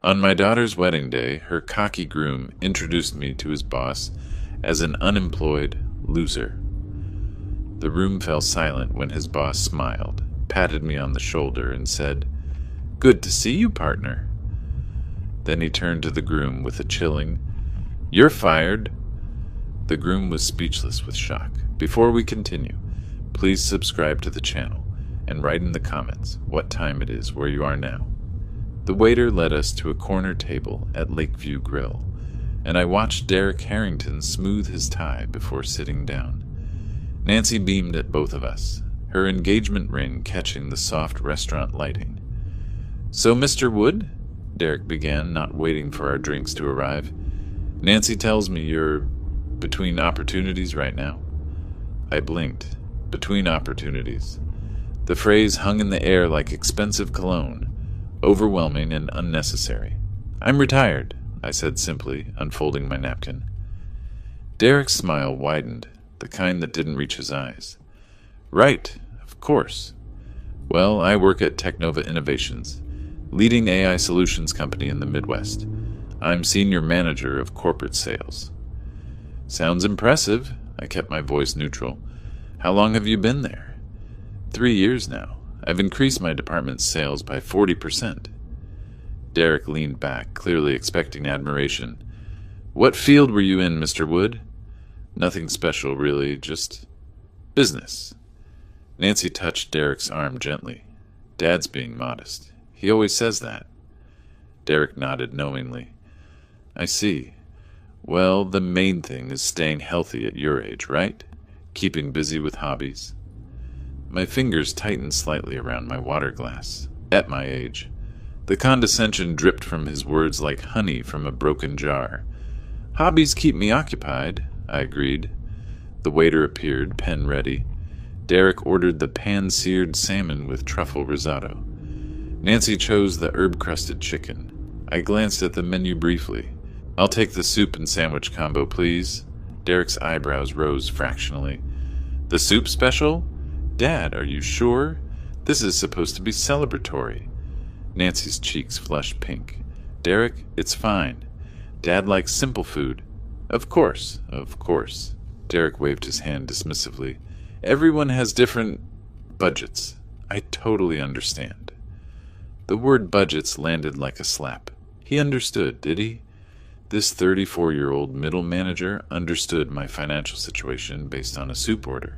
On my daughter's wedding day, her cocky groom introduced me to his boss as an unemployed loser. The room fell silent when his boss smiled, patted me on the shoulder, and said, "Good to see you, partner." Then he turned to the groom with a chilling, "You're fired." The groom was speechless with shock. Before we continue, please subscribe to the channel and write in the comments what time it is where you are now. The waiter led us to a corner table at Lakeview Grill, and I watched Derek Harrington smooth his tie before sitting down. Nancy beamed at both of us, her engagement ring catching the soft restaurant lighting. "So, Mr. Wood," Derek began, not waiting for our drinks to arrive, "Nancy tells me you're between opportunities right now." I blinked. Between opportunities. The phrase hung in the air like expensive cologne, overwhelming and unnecessary. "I'm retired," I said simply, unfolding my napkin. Derek's smile widened, the kind that didn't reach his eyes. "Right, of course. Well, I work at Technova Innovations, leading AI solutions company in the Midwest. I'm senior manager of corporate sales." "Sounds impressive." I kept my voice neutral. "How long have you been there?" 3 years now. I've increased my department's sales by 40%. Derek leaned back, clearly expecting admiration. "What field were you in, Mr. Wood?" "Nothing special, really, just business." Nancy touched Derek's arm gently. "Dad's being modest. He always says that." Derek nodded knowingly. "I see. Well, the main thing is staying healthy at your age, right? Keeping busy with hobbies." My fingers tightened slightly around my water glass. At my age. The condescension dripped from his words like honey from a broken jar. "Hobbies keep me occupied," I agreed. The waiter appeared, pen ready. Derek ordered the pan-seared salmon with truffle risotto. Nancy chose the herb-crusted chicken. I glanced at the menu briefly. "I'll take the soup and sandwich combo, please." Derek's eyebrows rose fractionally. "The soup special? Dad, are you sure? This is supposed to be celebratory." Nancy's cheeks flushed pink. "Derek, it's fine. Dad likes simple food." Of course. Derek waved his hand dismissively. "Everyone has different budgets. I totally understand." The word budgets landed like a slap. He understood, did he? This 34-year-old middle manager understood my financial situation based on a soup order.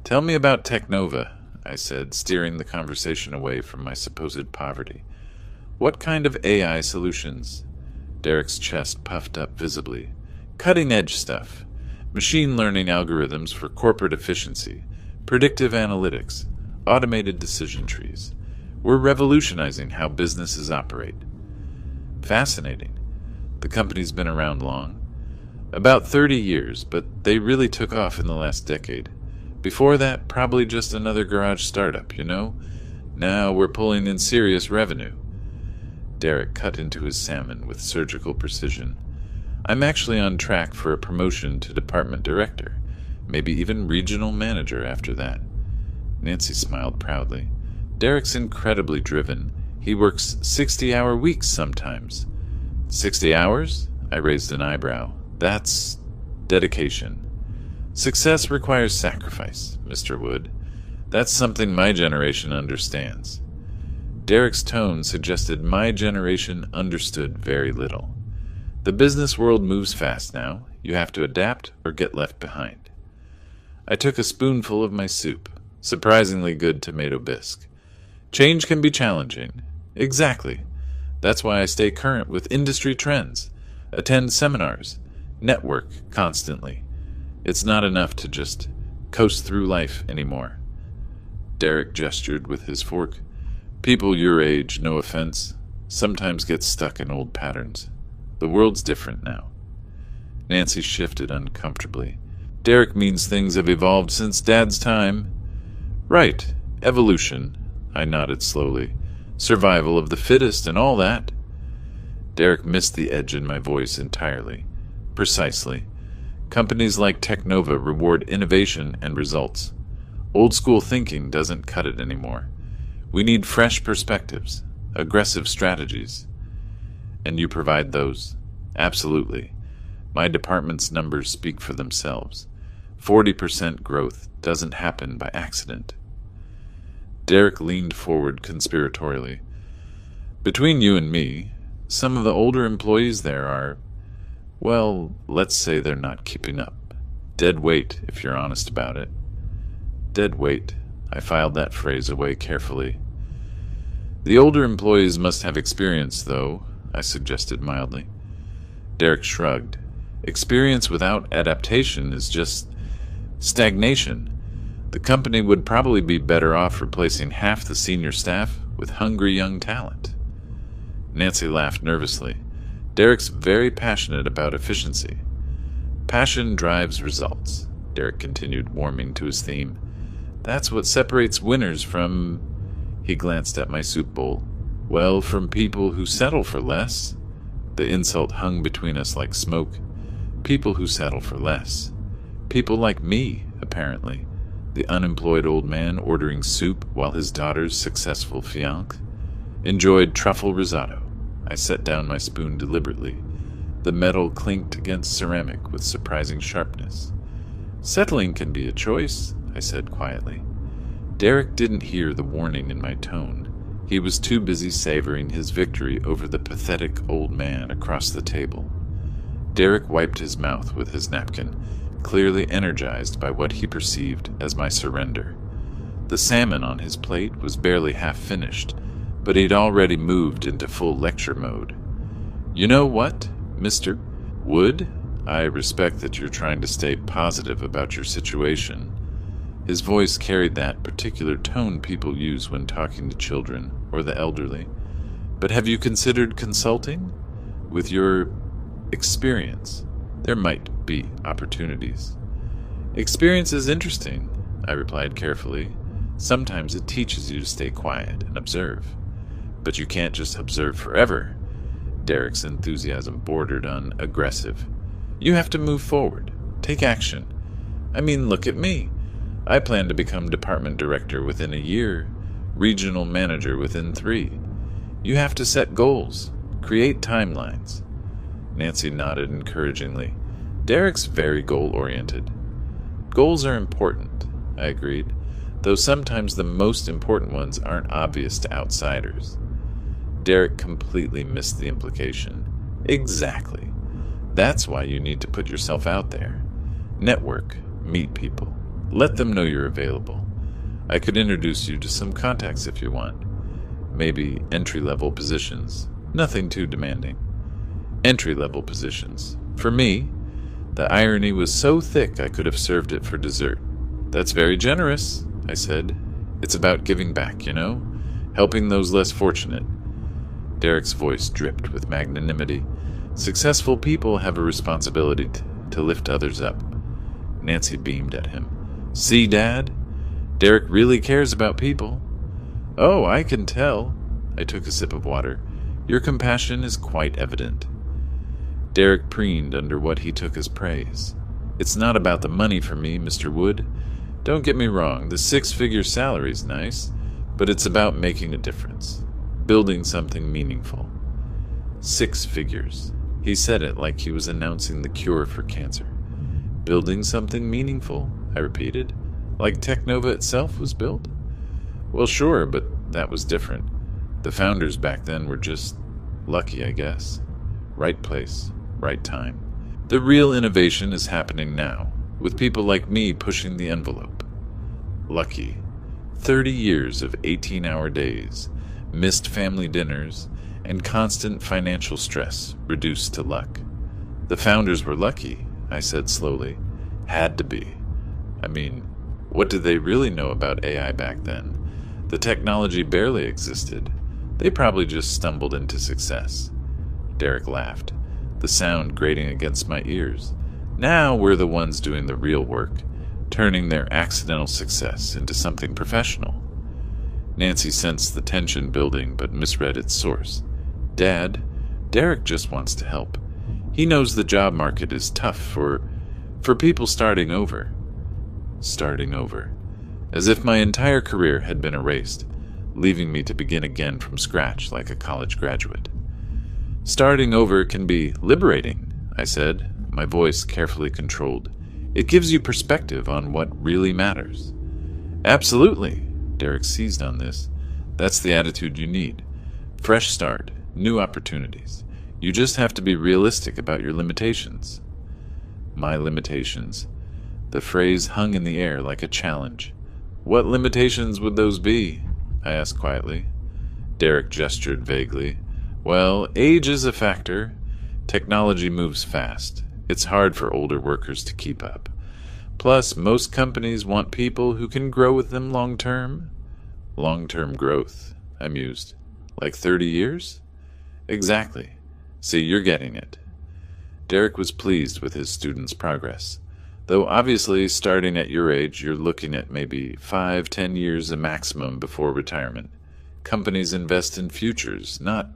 "Tell me about Technova," I said, steering the conversation away from my supposed poverty. "What kind of AI solutions?" Derek's chest puffed up visibly. "Cutting-edge stuff. Machine learning algorithms for corporate efficiency, predictive analytics, automated decision trees. We're revolutionizing how businesses operate." "Fascinating. The company's been around long?" "About 30 years, but they really took off in the last decade. Before that, probably just another garage startup, you know? Now we're pulling in serious revenue." Derek cut into his salmon with surgical precision. "I'm actually on track for a promotion to department director, maybe even regional manager after that." Nancy smiled proudly. "Derek's incredibly driven. He works 60-hour weeks sometimes." 60 hours? I raised an eyebrow. "That's dedication." "Success requires sacrifice, Mr. Wood. That's something my generation understands." Derek's tone suggested my generation understood very little. The business world moves fast now. You have to adapt or get left behind. I took a spoonful of my soup, surprisingly good tomato bisque. "Change can be challenging." "Exactly. That's why I stay current with industry trends, attend seminars, network constantly. It's not enough to just coast through life anymore." Derek gestured with his fork. "People your age, no offense, sometimes get stuck in old patterns. The world's different now." Nancy shifted uncomfortably. "Derek means things have evolved since Dad's time." "Right. Evolution." I nodded slowly. "Survival of the fittest and all that." Derek missed the edge in my voice entirely. "Precisely. Companies like Technova reward innovation and results. Old-school thinking doesn't cut it anymore. We need fresh perspectives, aggressive strategies." And you provide those? Absolutely. My department's numbers speak for themselves. 40% growth doesn't happen by accident. Derek leaned forward conspiratorially. Between you and me, some of the older employees there are, well, let's say they're not keeping up. Dead weight, if you're honest about it. Dead weight. I filed that phrase away carefully. The older employees must have experience, though, I suggested mildly. Derek shrugged. Experience without adaptation is just stagnation. The company would probably be better off replacing half the senior staff with hungry young talent. Nancy laughed nervously. Derek's very passionate about efficiency. Passion drives results, Derek continued, warming to his theme. That's what separates winners from... He glanced at my soup bowl. Well, from people who settle for less. The insult hung between us like smoke. People who settle for less. People like me, apparently. The unemployed old man ordering soup while his daughter's successful fiancé enjoyed truffle risotto. I set down my spoon deliberately. The metal clinked against ceramic with surprising sharpness. Settling can be a choice, I said quietly. Derek didn't hear the warning in my tone. He was too busy savoring his victory over the pathetic old man across the table. Derek wiped his mouth with his napkin, clearly energized by what he perceived as my surrender. The salmon on his plate was barely half finished, but he'd already moved into full lecture mode. You know what, Mr. Wood? I respect that you're trying to stay positive about your situation. His voice carried that particular tone people use when talking to children or the elderly. But have you considered consulting? With your experience, there might be opportunities. Experience is interesting, I replied carefully. Sometimes it teaches you to stay quiet and observe. But you can't just observe forever. Derek's enthusiasm bordered on aggressive. You have to move forward. Take action. I mean, look at me. I plan to become department director within a year, regional manager within 3. You have to set goals, create timelines. Nancy nodded encouragingly. Derek's very goal-oriented. Goals are important, I agreed, though sometimes the most important ones aren't obvious to outsiders. Derek completely missed the implication. Exactly. That's why you need to put yourself out there. Network, meet people. Let them know you're available. I could introduce you to some contacts if you want. Maybe entry-level positions. Nothing too demanding. Entry-level positions. For me, the irony was so thick I could have served it for dessert. That's very generous, I said. It's about giving back, you know? Helping those less fortunate. Derek's voice dripped with magnanimity. Successful people have a responsibility to lift others up. Nancy beamed at him. See, Dad? Derek really cares about people. Oh, I can tell. I took a sip of water. Your compassion is quite evident. Derek preened under what he took as praise. It's not about the money for me, Mr. Wood. Don't get me wrong, the 6-figure salary's nice, but it's about making a difference. Building something meaningful. 6 figures. He said it like he was announcing the cure for cancer. Building something meaningful, I repeated. Like Technova itself was built? Well, sure, but that was different. The founders back then were just lucky, I guess. Right place, right time. The real innovation is happening now, with people like me pushing the envelope. Lucky. 30 years of 18-hour days, missed family dinners, and constant financial stress reduced to luck. The founders were lucky, I said slowly. Had to be. I mean, what did they really know about AI back then? The technology barely existed. They probably just stumbled into success. Derek laughed, the sound grating against my ears. Now we're the ones doing the real work, turning their accidental success into something professional. Nancy sensed the tension building but misread its source. Dad, Derek just wants to help. He knows the job market is tough for people starting over. Starting over. As if my entire career had been erased, leaving me to begin again from scratch like a college graduate. Starting over can be liberating, I said, my voice carefully controlled. It gives you perspective on what really matters. Absolutely, Derek seized on this. That's the attitude you need. Fresh start, new opportunities. You just have to be realistic about your limitations. My limitations. The phrase hung in the air like a challenge. What limitations would those be? I asked quietly. Derek gestured vaguely. Well, age is a factor. Technology moves fast. It's hard for older workers to keep up. Plus, most companies want people who can grow with them long-term. Long-term growth, I mused. Like 30 years? Exactly. See, you're getting it. Derek was pleased with his student's progress. Though obviously, starting at your age, you're looking at maybe 5-10 years a maximum before retirement. Companies invest in futures, not...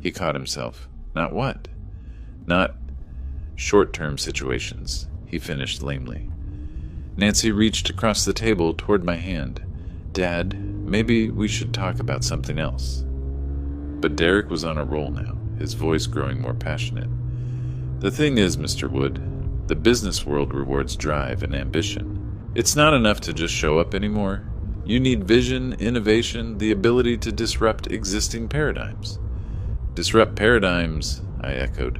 He caught himself. Not what? Not short-term situations, he finished lamely. Nancy reached across the table toward my hand. Dad, maybe we should talk about something else. But Derek was on a roll now, his voice growing more passionate. The thing is, Mr. Wood, the business world rewards drive and ambition. It's not enough to just show up anymore. You need vision, innovation, the ability to disrupt existing paradigms. Disrupt paradigms, I echoed.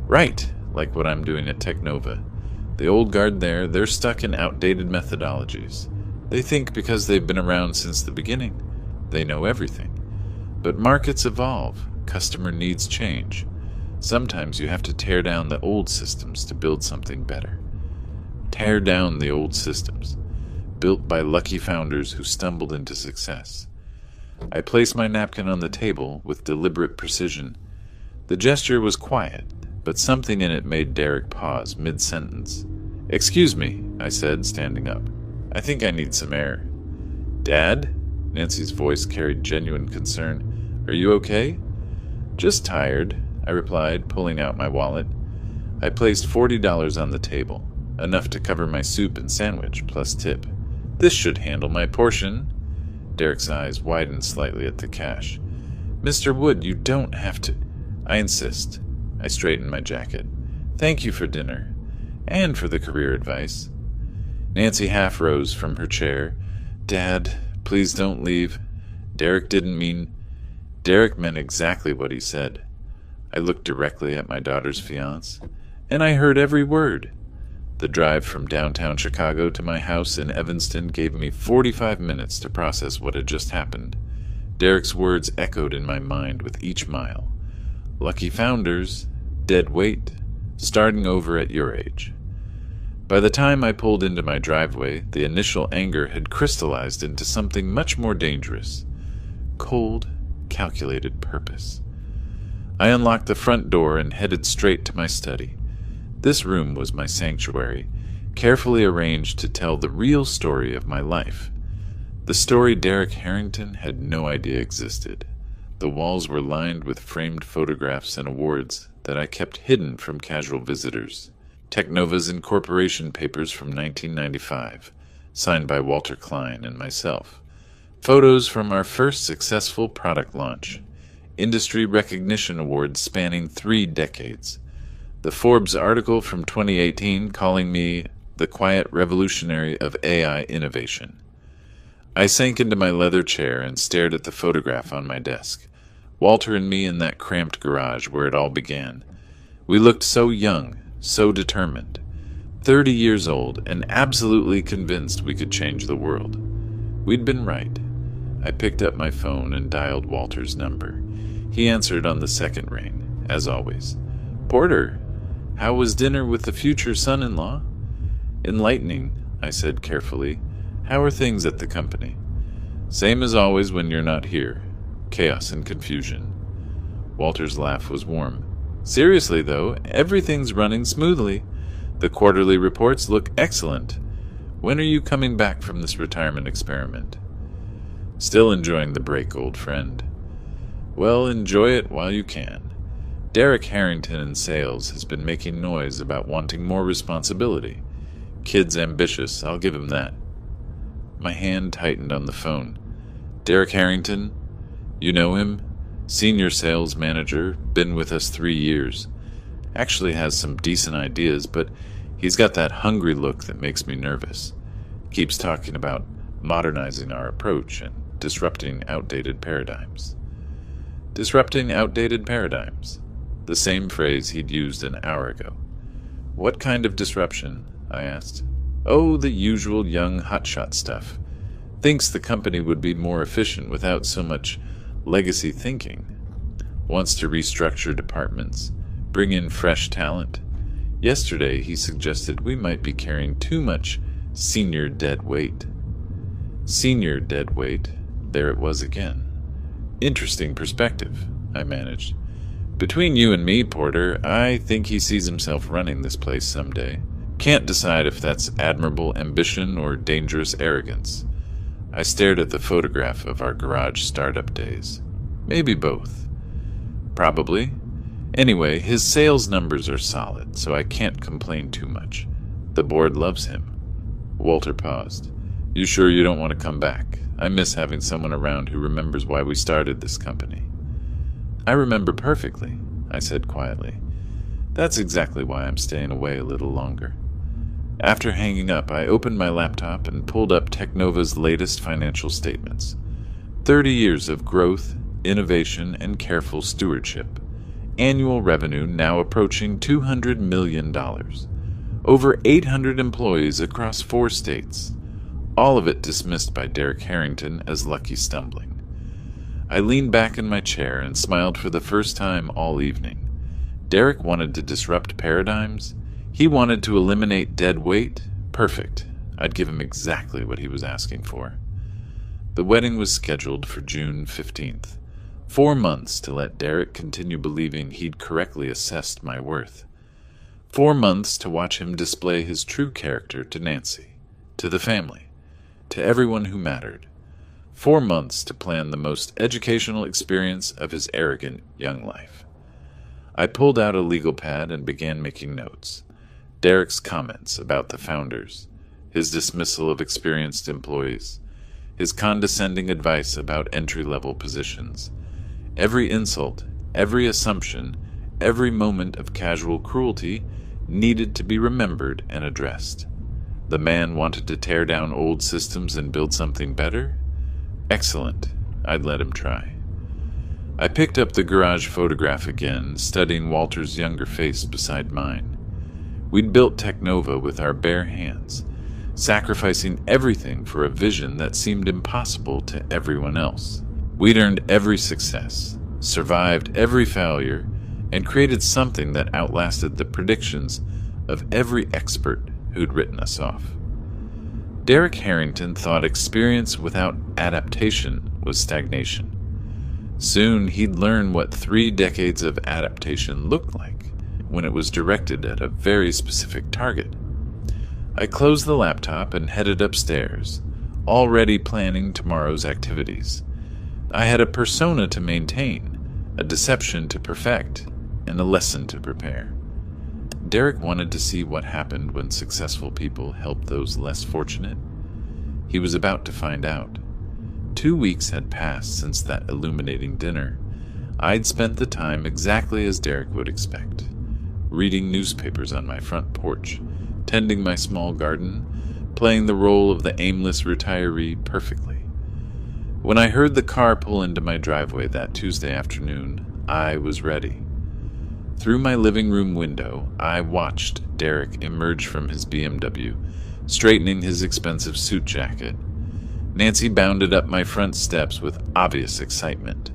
Right, like what I'm doing at Technova. The old guard there, they're stuck in outdated methodologies. They think because they've been around since the beginning, they know everything. But markets evolve, customer needs change. Sometimes you have to tear down the old systems to build something better. Tear down the old systems, built by lucky founders who stumbled into success. I placed my napkin on the table with deliberate precision. The gesture was quiet, but something in it made Derek pause mid-sentence. Excuse me, I said, standing up. I think I need some air. Dad? Nancy's voice carried genuine concern. Are you okay? Just tired, I replied, pulling out my wallet. I placed $40 on the table, enough to cover my soup and sandwich, plus tip. This should handle my portion. Derek's eyes widened slightly at the cash. Mr. Wood, you don't have to... I insist. I straightened my jacket. Thank you for dinner. And for the career advice. Nancy half rose from her chair. Dad, please don't leave. Derek meant exactly what he said. I looked directly at my daughter's fiancé, and I heard every word. The drive from downtown Chicago to my house in Evanston gave me 45 minutes to process what had just happened. Derek's words echoed in my mind with each mile. Lucky founders, dead weight, starting over at your age. By the time I pulled into my driveway, the initial anger had crystallized into something much more dangerous. Cold, calculated purpose. I unlocked the front door and headed straight to my study. This room was my sanctuary, carefully arranged to tell the real story of my life. The story Derek Harrington had no idea existed. The walls were lined with framed photographs and awards that I kept hidden from casual visitors. Technova's incorporation papers from 1995, signed by Walter Klein and myself. Photos from our first successful product launch. Industry recognition awards spanning 3 decades. The Forbes article from 2018 calling me the quiet revolutionary of AI innovation. I sank into my leather chair and stared at the photograph on my desk. Walter and me in that cramped garage where it all began. We looked so young, so determined. 30 years old and absolutely convinced we could change the world. We'd been right. I picked up my phone and dialed Walter's number. He answered on the second ring, as always. Porter, how was dinner with the future son-in-law? Enlightening, I said carefully. How are things at the company? Same as always when you're not here. Chaos and confusion. Walter's laugh was warm. Seriously, though, everything's running smoothly. The quarterly reports look excellent. When are you coming back from this retirement experiment? Still enjoying the break, old friend. Well, enjoy it while you can. Derek Harrington in sales has been making noise about wanting more responsibility. Kid's ambitious, I'll give him that. My hand tightened on the phone. Derek Harrington? You know him? Senior sales manager, been with us 3 years. Actually has some decent ideas, but he's got that hungry look that makes me nervous. Keeps talking about modernizing our approach and disrupting outdated paradigms. Disrupting outdated paradigms. The same phrase he'd used an hour ago. What kind of disruption? I asked. Oh, the usual young hotshot stuff. Thinks the company would be more efficient without so much legacy thinking. Wants to restructure departments, bring in fresh talent. Yesterday he suggested we might be carrying too much senior dead weight. Senior dead weight, there it was again. Interesting perspective, I managed. Between you and me, Porter, I think he sees himself running this place someday. Can't decide if that's admirable ambition or dangerous arrogance. I stared at the photograph of our garage startup days. Maybe both. Probably. Anyway, his sales numbers are solid, so I can't complain too much. The board loves him. Walter paused. You sure you don't want to come back? I miss having someone around who remembers why we started this company. I remember perfectly, I said quietly. That's exactly why I'm staying away a little longer. After hanging up, I opened my laptop and pulled up Technova's latest financial statements. 30 years of growth, innovation, and careful stewardship. Annual revenue now approaching $200 million. Over 800 employees across 4 states. All of it dismissed by Derek Harrington as lucky stumbling. I leaned back in my chair and smiled for the first time all evening. Derek wanted to disrupt paradigms. He wanted to eliminate dead weight. Perfect. I'd give him exactly what he was asking for. The wedding was scheduled for June 15th. 4 months to let Derek continue believing he'd correctly assessed my worth. 4 months to watch him display his true character to Nancy, to the family, to everyone who mattered. 4 months to plan the most educational experience of his arrogant young life. I pulled out a legal pad and began making notes. Derek's comments about the founders, his dismissal of experienced employees, his condescending advice about entry-level positions. Every insult, every assumption, every moment of casual cruelty needed to be remembered and addressed. The man wanted to tear down old systems and build something better? Excellent. I'd let him try. I picked up the garage photograph again, studying Walter's younger face beside mine. We'd built Technova with our bare hands, sacrificing everything for a vision that seemed impossible to everyone else. We'd earned every success, survived every failure, and created something that outlasted the predictions of every expert who'd written us off. Derek Harrington thought experience without adaptation was stagnation. Soon he'd learn what 3 decades of adaptation looked like when it was directed at a very specific target. I closed the laptop and headed upstairs, already planning tomorrow's activities. I had a persona to maintain, a deception to perfect, and a lesson to prepare. Derek wanted to see what happened when successful people helped those less fortunate. He was about to find out. 2 weeks had passed since that illuminating dinner. I'd spent the time exactly as Derek would expect, reading newspapers on my front porch, tending my small garden, playing the role of the aimless retiree perfectly. When I heard the car pull into my driveway that Tuesday afternoon, I was ready. Through my living room window, I watched Derek emerge from his BMW, straightening his expensive suit jacket. Nancy bounded up my front steps with obvious excitement,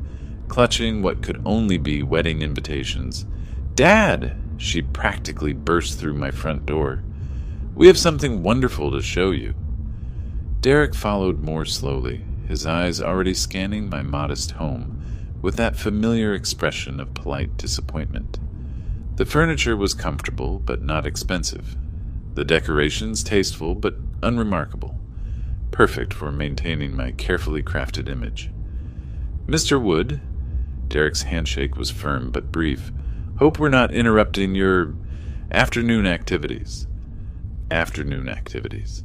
clutching what could only be wedding invitations. "Dad!" She practically burst through my front door. "We have something wonderful to show you." Derek followed more slowly, his eyes already scanning my modest home with that familiar expression of polite disappointment. The furniture was comfortable but not expensive. The decorations tasteful but unremarkable. Perfect for maintaining my carefully crafted image. "Mr. Wood," Derek's handshake was firm but brief, "hope we're not interrupting your afternoon activities." Afternoon activities.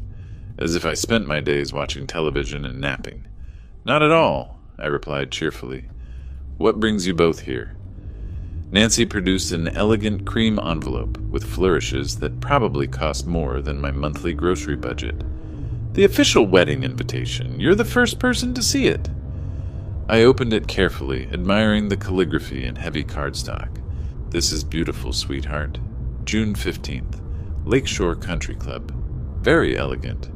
As if I spent my days watching television and napping. "Not at all," I replied cheerfully. What brings you both here?" Nancy produced an elegant cream envelope with flourishes that probably cost more than my monthly grocery budget. "The official wedding invitation. You're the first person to see it." I opened it carefully, admiring the calligraphy and heavy cardstock. "This is beautiful, sweetheart. June 15th, Lakeshore Country Club. Very elegant."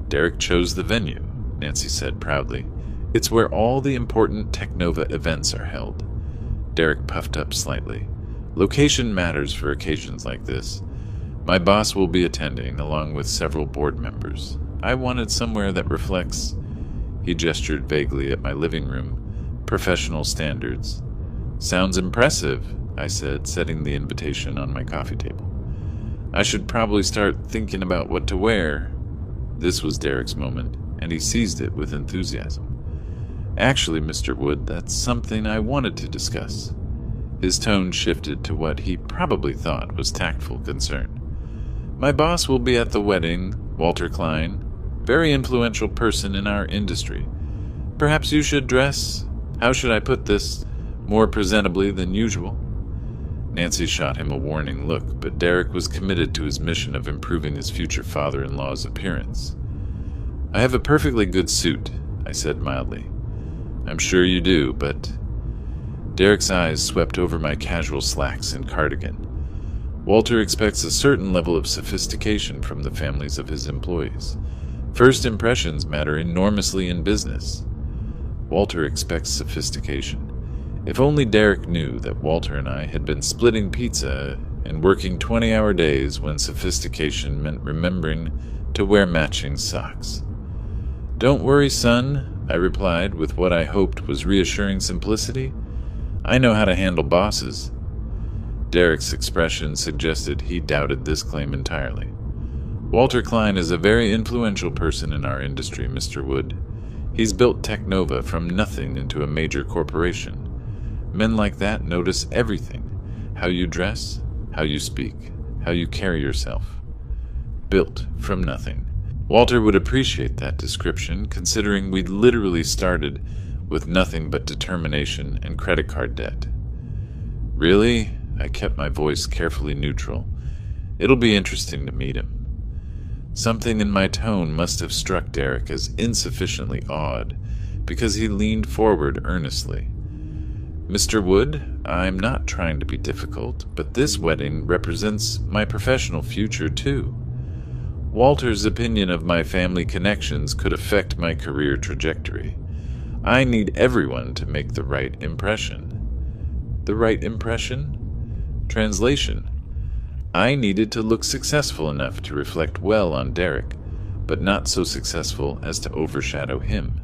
"Derek chose the venue," Nancy said proudly. "It's where all the important Technova events are held." Derek puffed up slightly. "Location matters for occasions like this. My boss will be attending, along with several board members. I wanted somewhere that reflects," he gestured vaguely at my living room, "professional standards." "Sounds impressive," I said, setting the invitation on my coffee table. "I should probably start thinking about what to wear." This was Derek's moment, and he seized it with enthusiasm. "Actually, Mr. Wood, that's something I wanted to discuss." His tone shifted to what he probably thought was tactful concern. "My boss will be at the wedding, Walter Klein, very influential person in our industry. Perhaps you should dress, how should I put this, more presentably than usual." Nancy shot him a warning look, but Derek was committed to his mission of improving his future father-in-law's appearance. "I have a perfectly good suit," I said mildly. "I'm sure you do, but—" Derek's eyes swept over my casual slacks and cardigan. "Walter expects a certain level of sophistication from the families of his employees. First impressions matter enormously in business." Walter expects sophistication. If only Derek knew that Walter and I had been splitting pizza and working 20-hour days when sophistication meant remembering to wear matching socks. "Don't worry, son," I replied with what I hoped was reassuring simplicity. "I know how to handle bosses." Derek's expression suggested he doubted this claim entirely. "Walter Klein is a very influential person in our industry, Mr. Wood. He's built Technova from nothing into a major corporation. Men like that notice everything: how you dress, how you speak, how you carry yourself. Built from nothing. Walter would appreciate that description, considering we'd literally started with nothing but determination and credit card debt." "Really?" I kept my voice carefully neutral. "It'll be interesting to meet him." Something in my tone must have struck Derek as insufficiently odd, because he leaned forward earnestly. "Mr. Wood, I'm not trying to be difficult, but this wedding represents my professional future, too. Walter's opinion of my family connections could affect my career trajectory. I need everyone to make the right impression." "The right impression?" Translation: I needed to look successful enough to reflect well on Derek, but not so successful as to overshadow him.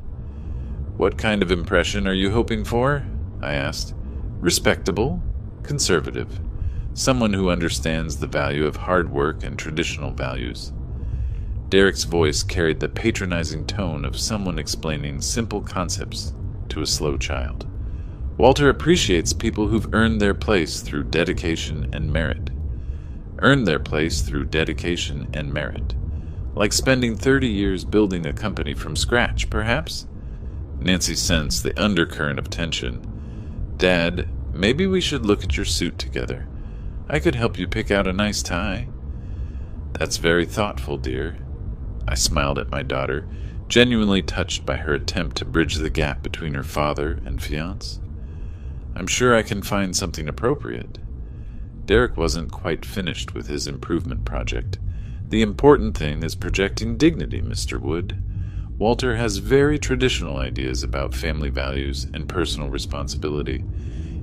"What kind of impression are you hoping for?" I asked. "Respectable, conservative, someone who understands the value of hard work and traditional values." Derek's voice carried the patronizing tone of someone explaining simple concepts to a slow child. "Walter appreciates people who've earned their place through dedication and merit." Earned their place through dedication and merit. Like spending 30 years building a company from scratch, perhaps? Nancy sensed the undercurrent of tension. "Dad, maybe we should look at your suit together. I could help you pick out a nice tie." "That's very thoughtful, dear." I smiled at my daughter, genuinely touched by her attempt to bridge the gap between her father and fiancé. "I'm sure I can find something appropriate." Derek wasn't quite finished with his improvement project. "The important thing is projecting dignity, Mr. Wood. Walter has very traditional ideas about family values and personal responsibility.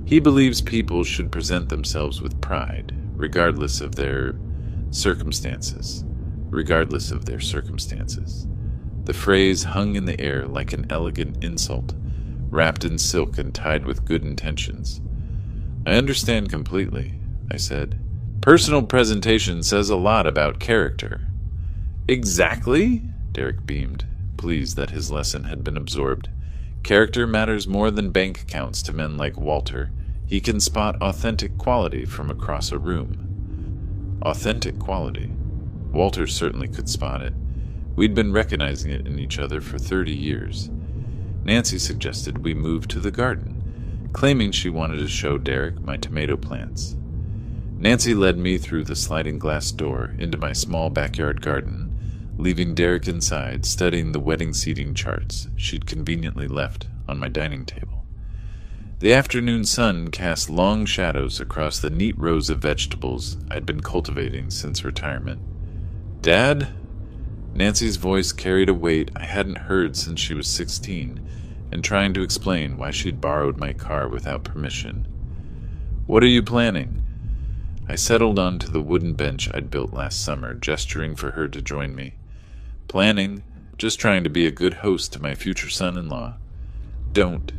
He believes people should present themselves with pride, regardless of their circumstances. Regardless of their circumstances." The phrase hung in the air like an elegant insult, wrapped in silk and tied with good intentions. "I understand completely," I said. "Personal presentation says a lot about character." "Exactly," Derek beamed, pleased that his lesson had been absorbed. "Character matters more than bank accounts to men like Walter. He can spot authentic quality from across a room." Authentic quality. Walter certainly could spot it. We'd been recognizing it in each other for 30 years. Nancy suggested we move to the garden. claiming she wanted to show Derek my tomato plants. Nancy led me through the sliding glass door into my small backyard garden, leaving Derek inside studying the wedding seating charts she'd conveniently left on my dining table. The afternoon sun cast long shadows across the neat rows of vegetables I'd been cultivating since retirement. "Dad?" Nancy's voice carried a weight I hadn't heard since she was 16, and trying to explain why she'd borrowed my car without permission. "What are you planning?" I settled onto the wooden bench I'd built last summer, gesturing for her to join me. "Planning? Just trying to be a good host to my future son-in-law." "Don't."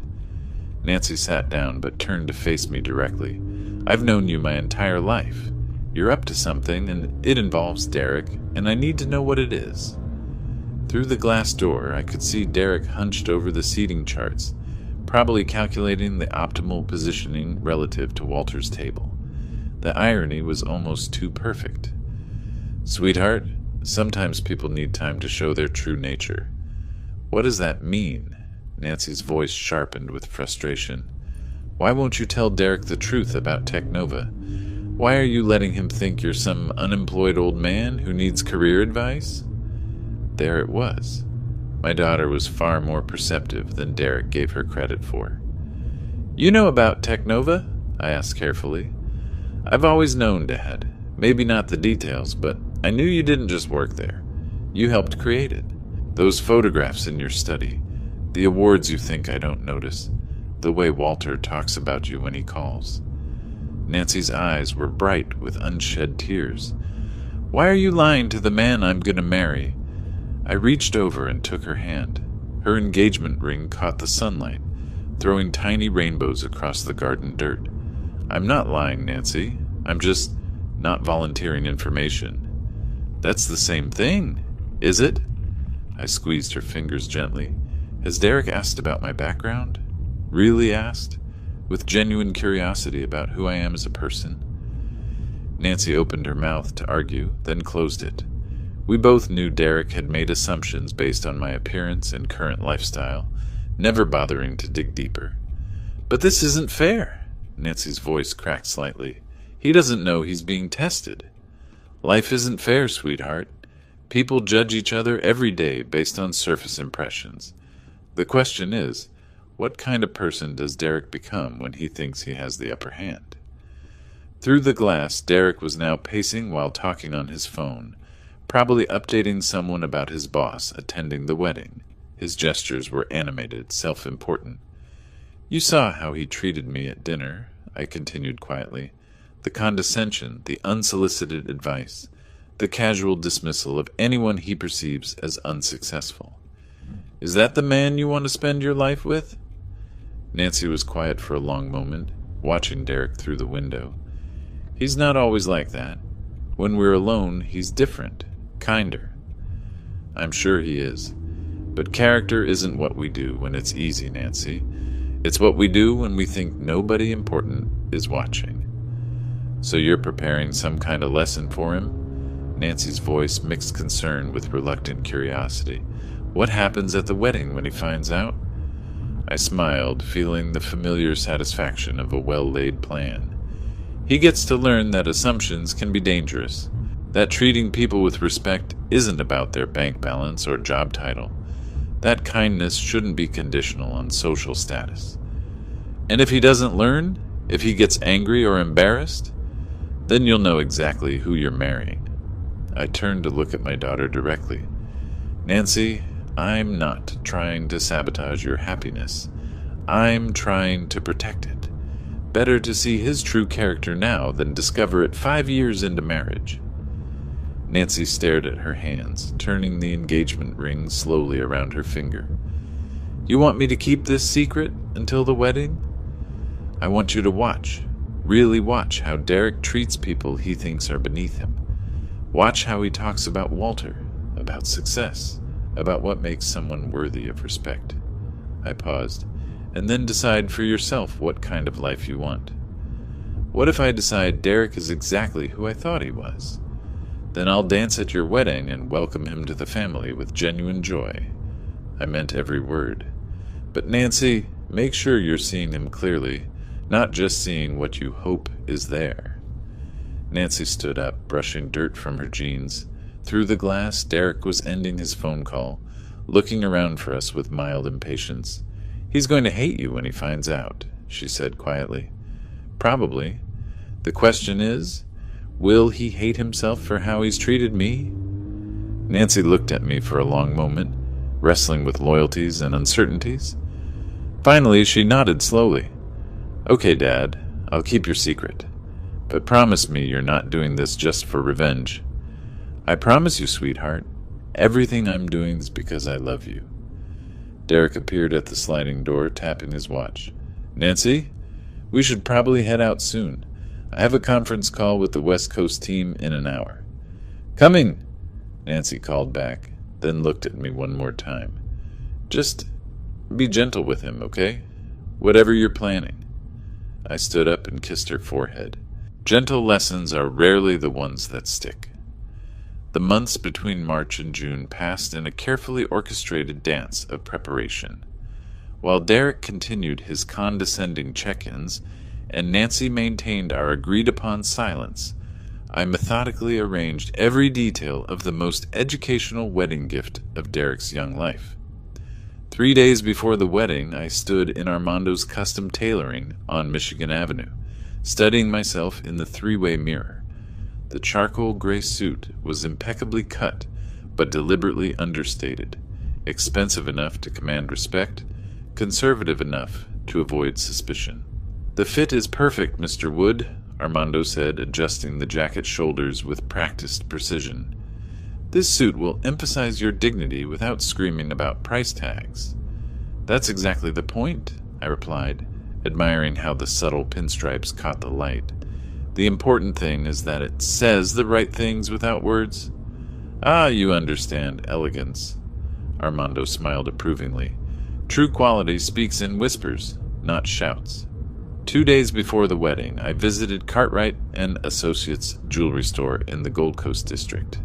Nancy sat down but turned to face me directly. "I've known you my entire life. You're up to something, and it involves Derek, and I need to know what it is." Through the glass door, I could see Derek hunched over the seating charts, probably calculating the optimal positioning relative to Walter's table. The irony was almost too perfect. "Sweetheart, sometimes people need time to show their true nature." "What does that mean?" Nancy's voice sharpened with frustration. "Why won't you tell Derek the truth about Technova? Why are you letting him think you're some unemployed old man who needs career advice?" There it was. My daughter was far more perceptive than Derek gave her credit for. "You know about Technova?" I asked carefully. "I've always known, Dad. Maybe not the details, but I knew you didn't just work there. You helped create it. Those photographs in your study, the awards you think I don't notice, the way Walter talks about you when he calls." Nancy's eyes were bright with unshed tears. "Why are you lying to the man I'm going to marry?" I reached over and took her hand. Her engagement ring caught the sunlight, throwing tiny rainbows across the garden dirt. "I'm not lying, Nancy. I'm just not volunteering information." "That's the same thing, is it?" I squeezed her fingers gently. "Has Derek asked about my background? Really asked? With genuine curiosity about who I am as a person?" Nancy opened her mouth to argue, then closed it. We both knew Derek had made assumptions based on my appearance and current lifestyle, never bothering to dig deeper. "But this isn't fair." Nancy's voice cracked slightly. "He doesn't know he's being tested." "Life isn't fair, sweetheart. People judge each other every day based on surface impressions. The question is, what kind of person does Derek become when he thinks he has the upper hand?" Through the glass, Derek was now pacing while talking on his phone, probably updating someone about his boss attending the wedding. His gestures were animated, self-important. "You saw how he treated me at dinner," I continued quietly. "The condescension, the unsolicited advice, the casual dismissal of anyone he perceives as unsuccessful. Is that the man you want to spend your life with?" Nancy was quiet for a long moment, watching Derek through the window. "He's not always like that. When we're alone, he's different, kinder." "I'm sure he is. But character isn't what we do when it's easy, Nancy. It's what we do when we think nobody important is watching." "So you're preparing some kind of lesson for him?" Nancy's voice mixed concern with reluctant curiosity. "What happens at the wedding when he finds out?" I smiled, feeling the familiar satisfaction of a well-laid plan. "He gets to learn that assumptions can be dangerous, that treating people with respect isn't about their bank balance or job title, that kindness shouldn't be conditional on social status. And if he doesn't learn, if he gets angry or embarrassed, then you'll know exactly who you're marrying." I turned to look at my daughter directly. "Nancy, I'm not trying to sabotage your happiness. I'm trying to protect it. Better to see his true character now than discover it 5 years into marriage." Nancy stared at her hands, turning the engagement ring slowly around her finger. "You want me to keep this secret until the wedding?" "I want you to watch, really watch how Derek treats people he thinks are beneath him. Watch how he talks about Walter, about success, about what makes someone worthy of respect." I paused. "And then decide for yourself what kind of life you want." "What if I decide Derek is exactly who I thought he was? Then I'll dance at your wedding and welcome him to the family with genuine joy." I meant every word. "But Nancy," Make sure you're seeing him clearly, not just seeing what you hope is there. Nancy stood up, brushing dirt from her jeans. Through the glass, Derek was ending his phone call, looking around for us with mild impatience. "He's going to hate you when he finds out," she said quietly. "Probably. The question is, will he hate himself for how he's treated me?" Nancy looked at me for a long moment, wrestling with loyalties and uncertainties. Finally, she nodded slowly. "Okay, Dad, I'll keep your secret. But promise me you're not doing this just for revenge." "I promise you, sweetheart. Everything I'm doing is because I love you." Derek appeared at the sliding door, tapping his watch. "Nancy, we should probably head out soon. I have a conference call with the West Coast team in an hour." "Coming," Nancy called back, then looked at me one more time. "Just be gentle with him, okay? Whatever you're planning." I stood up and kissed her forehead. Gentle lessons are rarely the ones that stick. The months between March and June passed in a carefully orchestrated dance of preparation. While Derek continued his condescending check-ins and Nancy maintained our agreed-upon silence, I methodically arranged every detail of the most educational wedding gift of Derek's young life. 3 days before the wedding, I stood in Armando's custom tailoring on Michigan Avenue, studying myself in the three-way mirror. The charcoal gray suit was impeccably cut, but deliberately understated, expensive enough to command respect, conservative enough to avoid suspicion. "The fit is perfect, Mr. Wood," Armando said, adjusting the jacket's shoulders with practiced precision. "This suit will emphasize your dignity without screaming about price tags." "That's exactly the point," I replied, admiring how the subtle pinstripes caught the light. "The important thing is that it says the right things without words." "Ah, you understand elegance." Armando smiled approvingly. "True quality speaks in whispers, not shouts." 2 days before the wedding, I visited Cartwright and Associates jewelry store in the Gold Coast district.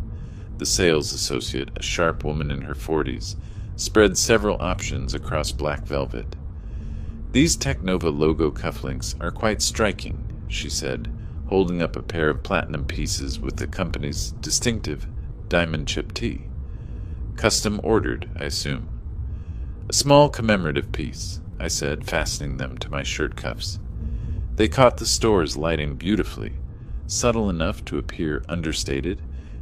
The sales associate, a sharp woman in her 40s, spread several options across black velvet. "These Technova logo cufflinks are quite striking," she said, holding up a pair of platinum pieces with the company's distinctive diamond chip T. "Custom ordered, I assume." "A small commemorative piece," I said, fastening them to my shirt cuffs. They caught the store's lighting beautifully, subtle enough to appear understated,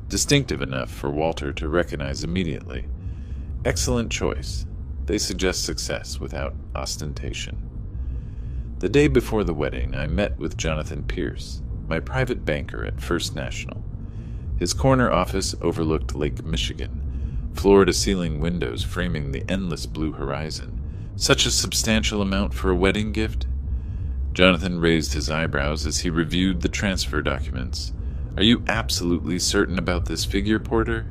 distinctive enough for Walter to recognize immediately. Excellent choice. They suggest success without ostentation. The day before the wedding, I met with Jonathan Pierce, my private banker at First National. His corner office overlooked Lake Michigan, floor-to-ceiling windows framing the endless blue horizon. Such a substantial amount for a wedding gift? Jonathan raised his eyebrows as he reviewed the transfer documents. "Are you absolutely certain about this figure, Porter?"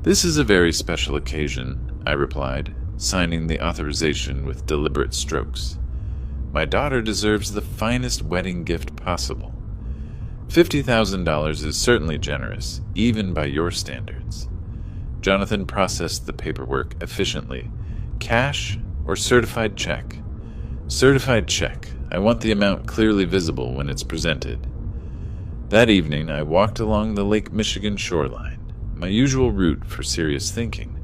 "This is a very special occasion," I replied, signing the authorization with deliberate strokes. "My daughter deserves the finest wedding gift possible. $50,000 is certainly generous, even by your standards." Jonathan processed the paperwork efficiently. "Cash or certified check?" "Certified check. I want the amount clearly visible when it's presented." That evening, I walked along the Lake Michigan shoreline, my usual route for serious thinking.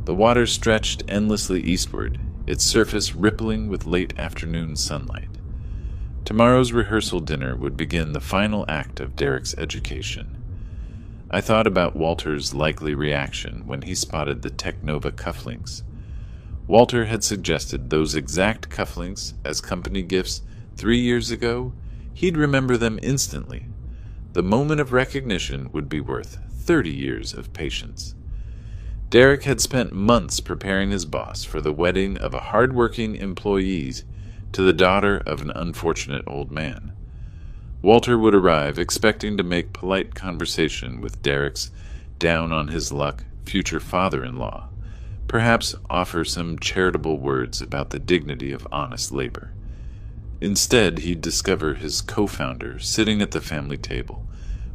The water stretched endlessly eastward, its surface rippling with late afternoon sunlight. Tomorrow's rehearsal dinner would begin the final act of Derek's education. I thought about Walter's likely reaction when he spotted the Technova cufflinks. Walter had suggested those exact cufflinks as company gifts 3 years ago. He'd remember them instantly. The moment of recognition would be worth 30 years of patience. Derek had spent months preparing his boss for the wedding of a hard-working employee to the daughter of an unfortunate old man. Walter would arrive expecting to make polite conversation with Derek's down-on-his-luck future father-in-law, perhaps offer some charitable words about the dignity of honest labor. Instead, he'd discover his co-founder sitting at the family table,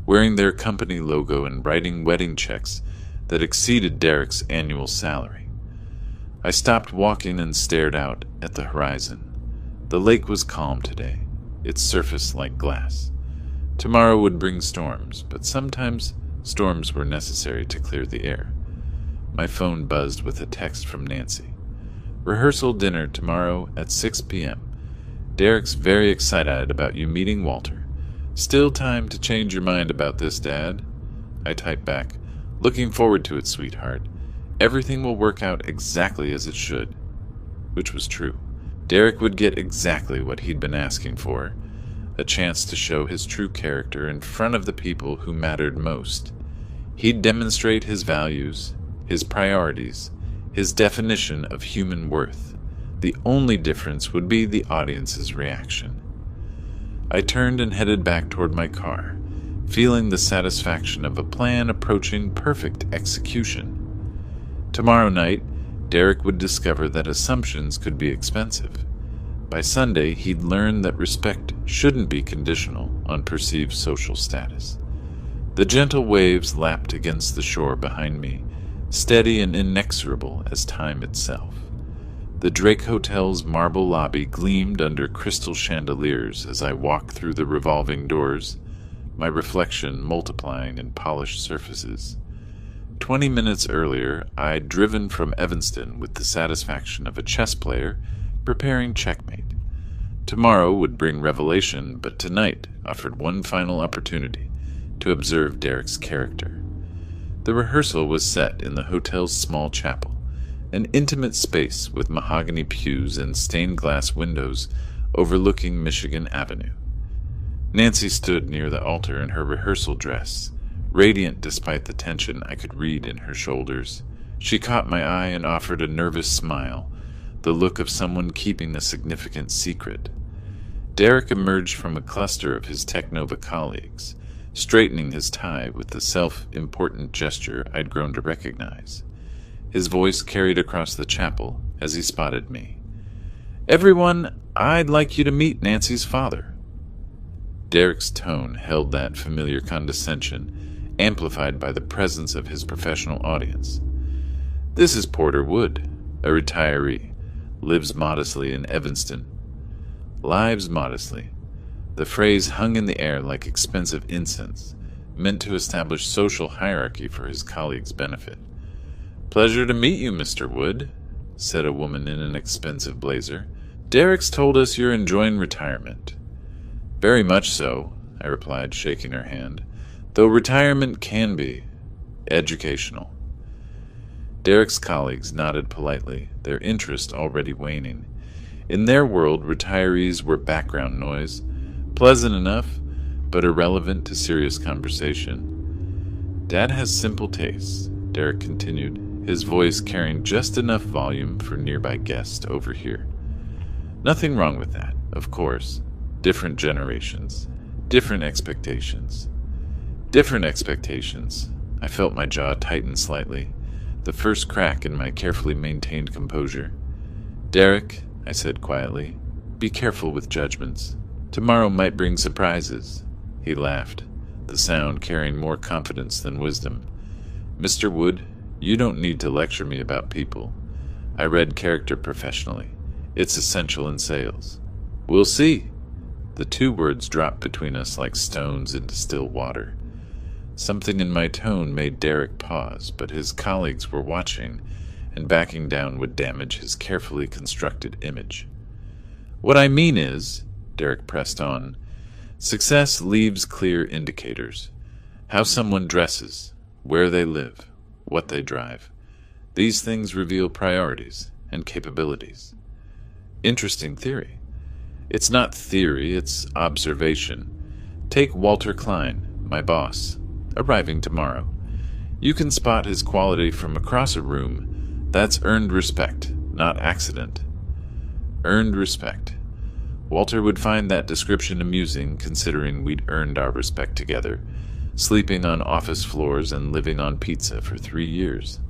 wearing their company logo and writing wedding checks that exceeded Derek's annual salary. I stopped walking and stared out at the horizon. The lake was calm today, its surface like glass. Tomorrow would bring storms, but sometimes storms were necessary to clear the air. My phone buzzed with a text from Nancy. Rehearsal dinner tomorrow at 6 p.m. Derek's very excited about you meeting Walter. Still time to change your mind about this, Dad? I typed back, looking forward to it, sweetheart. Everything will work out exactly as it should. Which was true. Derek would get exactly what he'd been asking for, a chance to show his true character in front of the people who mattered most. He'd demonstrate his values, his priorities, his definition of human worth. The only difference would be the audience's reaction. I turned and headed back toward my car, feeling the satisfaction of a plan approaching perfect execution. Tomorrow night, Derek would discover that assumptions could be expensive. By Sunday, he'd learn that respect shouldn't be conditional on perceived social status. The gentle waves lapped against the shore behind me, steady and inexorable as time itself. The Drake Hotel's marble lobby gleamed under crystal chandeliers as I walked through the revolving doors, my reflection multiplying in polished surfaces. 20 minutes earlier, I'd driven from Evanston with the satisfaction of a chess player preparing checkmate. Tomorrow would bring revelation, but tonight offered one final opportunity to observe Derek's character. The rehearsal was set in the hotel's small chapel, an intimate space with mahogany pews and stained glass windows overlooking Michigan Avenue. Nancy stood near the altar in her rehearsal dress, radiant despite the tension I could read in her shoulders. She caught my eye and offered a nervous smile, the look of someone keeping a significant secret. Derek emerged from a cluster of his Technova colleagues, straightening his tie with the self-important gesture I'd grown to recognize. His voice carried across the chapel as he spotted me. "Everyone, I'd like you to meet Nancy's father." Derek's tone held that familiar condescension, amplified by the presence of his professional audience. "This is Porter Wood, a retiree, lives modestly in Evanston." Lives modestly. The phrase hung in the air like expensive incense, meant to establish social hierarchy for his colleagues' benefit. "Pleasure to meet you, Mr. Wood," said a woman in an expensive blazer. "Derek's told us you're enjoying retirement." "Very much so," I replied, shaking her hand, "though retirement can be educational." Derek's colleagues nodded politely, their interest already waning. In their world, retirees were background noise, pleasant enough, but irrelevant to serious conversation. "Dad has simple tastes," Derek continued, his voice carrying just enough volume for nearby guests to overhear. "Nothing wrong with that, of course. Different generations, different expectations." Different expectations. I felt my jaw tighten slightly, the first crack in my carefully maintained composure. "Derek," I said quietly, "be careful with judgments. Tomorrow might bring surprises." He laughed, the sound carrying more confidence than wisdom. "Mr. Wood, you don't need to lecture me about people. I read character professionally. It's essential in sales." "We'll see." The two words dropped between us like stones into still water. Something in my tone made Derek pause, but his colleagues were watching, and backing down would damage his carefully constructed image. "What I mean is," Derek pressed on, "success leaves clear indicators. How someone dresses, where they live, what they drive. These things reveal priorities and capabilities." Interesting theory. It's not theory, it's observation. Take Walter Klein, my boss, arriving tomorrow. You can spot his quality from across a room. That's earned respect, not accident. Earned respect. Walter would find that description amusing, considering we'd earned our respect together, sleeping on office floors and living on pizza for 3 years.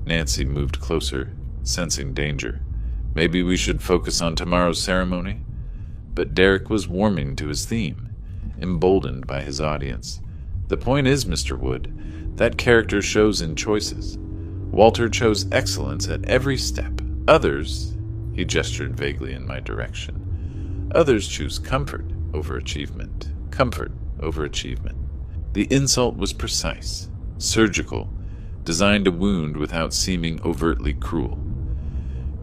Nancy moved closer, sensing danger. Maybe we should focus on tomorrow's ceremony? But Derek was warming to his theme, emboldened by his audience. "The point is, Mr. Wood, that character shows in choices. Walter chose excellence at every step. Others, he gestured vaguely in my direction, others choose comfort over achievement. Comfort over achievement. The insult was precise, surgical, designed to wound without seeming overtly cruel.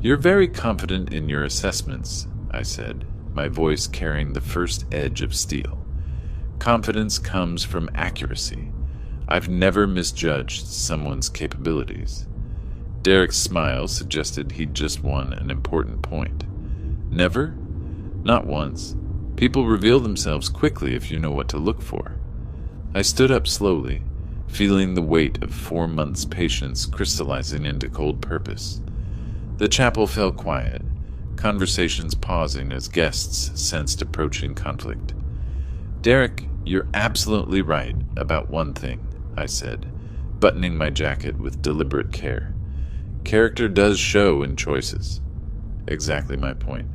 "You're very confident in your assessments," I said, my voice carrying the first edge of steel. "Confidence comes from accuracy. I've never misjudged someone's capabilities." Derek's smile suggested he'd just won an important point. "Never? Not once. People reveal themselves quickly if you know what to look for." I stood up slowly, feeling the weight of 4 months' patience crystallizing into cold purpose. The chapel fell quiet, conversations pausing as guests sensed approaching conflict. "Derek, you're absolutely right about one thing," I said, buttoning my jacket with deliberate care. "Character does show in choices." Exactly my point.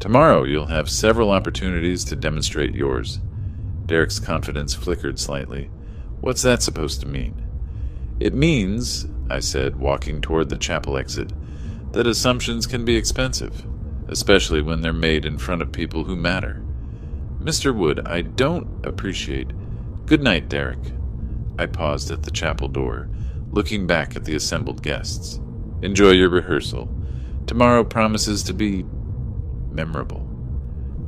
"Tomorrow you'll have several opportunities to demonstrate yours." Derek's confidence flickered slightly. "What's that supposed to mean?" "It means," I said, walking toward the chapel exit, "that assumptions can be expensive, especially when they're made in front of people who matter. Mr. Wood, I don't appreciate—" "Good night, Derek." I paused at the chapel door, looking back at the assembled guests. "Enjoy your rehearsal. Tomorrow promises to be memorable."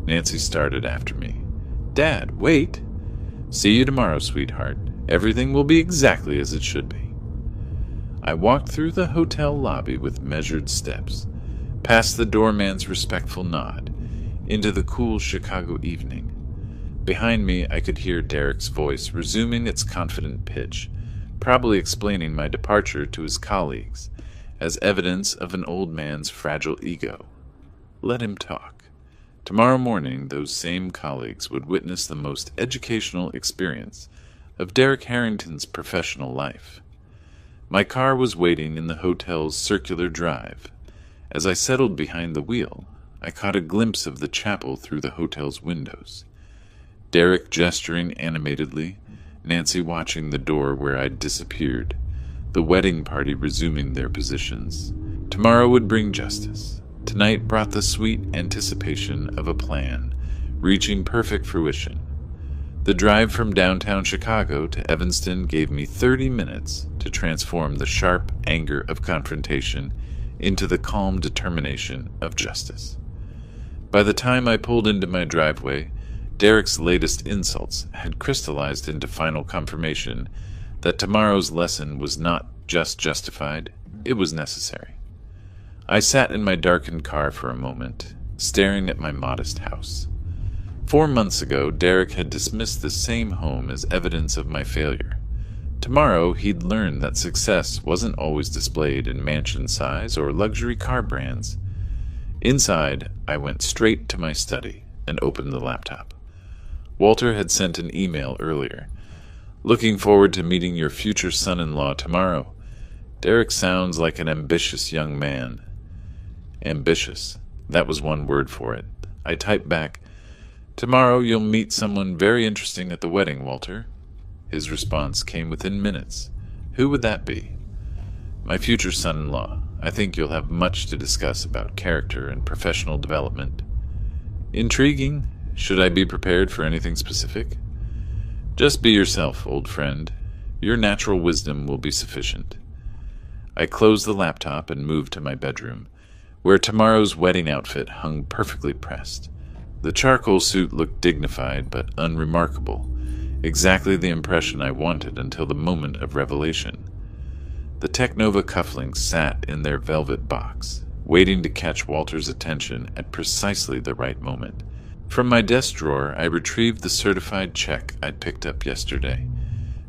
Nancy started after me. "Dad, wait!" "See you tomorrow, sweetheart. Everything will be exactly as it should be." I walked through the hotel lobby with measured steps, past the doorman's respectful nod, into the cool Chicago evening. Behind me, I could hear Derek's voice resuming its confident pitch, probably explaining my departure to his colleagues as evidence of an old man's fragile ego. Let him talk. Tomorrow morning, those same colleagues would witness the most educational experience of Derek Harrington's professional life. My car was waiting in the hotel's circular drive. As I settled behind the wheel, I caught a glimpse of the chapel through the hotel's windows. Derek gesturing animatedly, Nancy watching the door where I'd disappeared, the wedding party resuming their positions. Tomorrow would bring justice. Tonight brought the sweet anticipation of a plan, reaching perfect fruition. The drive from downtown Chicago to Evanston gave me 30 minutes to transform the sharp anger of confrontation into the calm determination of justice. By the time I pulled into my driveway, Derek's latest insults had crystallized into final confirmation that tomorrow's lesson was not just justified, it was necessary. I sat in my darkened car for a moment, staring at my modest house. 4 months ago, Derek had dismissed the same home as evidence of my failure. Tomorrow, he'd learn that success wasn't always displayed in mansion size or luxury car brands. Inside, I went straight to my study and opened the laptop. Walter had sent an email earlier. "Looking forward to meeting your future son-in-law tomorrow. Derek sounds like an ambitious young man." Ambitious. That was one word for it. I typed back, "Tomorrow you'll meet someone very interesting at the wedding, Walter." His response came within minutes. "Who would that be?" "My future son-in-law. I think you'll have much to discuss about character and professional development." "Intriguing. Should I be prepared for anything specific?" "Just be yourself, old friend. Your natural wisdom will be sufficient." I closed the laptop and moved to my bedroom, where tomorrow's wedding outfit hung perfectly pressed. The charcoal suit looked dignified but unremarkable, exactly the impression I wanted until the moment of revelation. The Technova cufflinks sat in their velvet box, waiting to catch Walter's attention at precisely the right moment. From my desk drawer, I retrieved the certified check I'd picked up yesterday.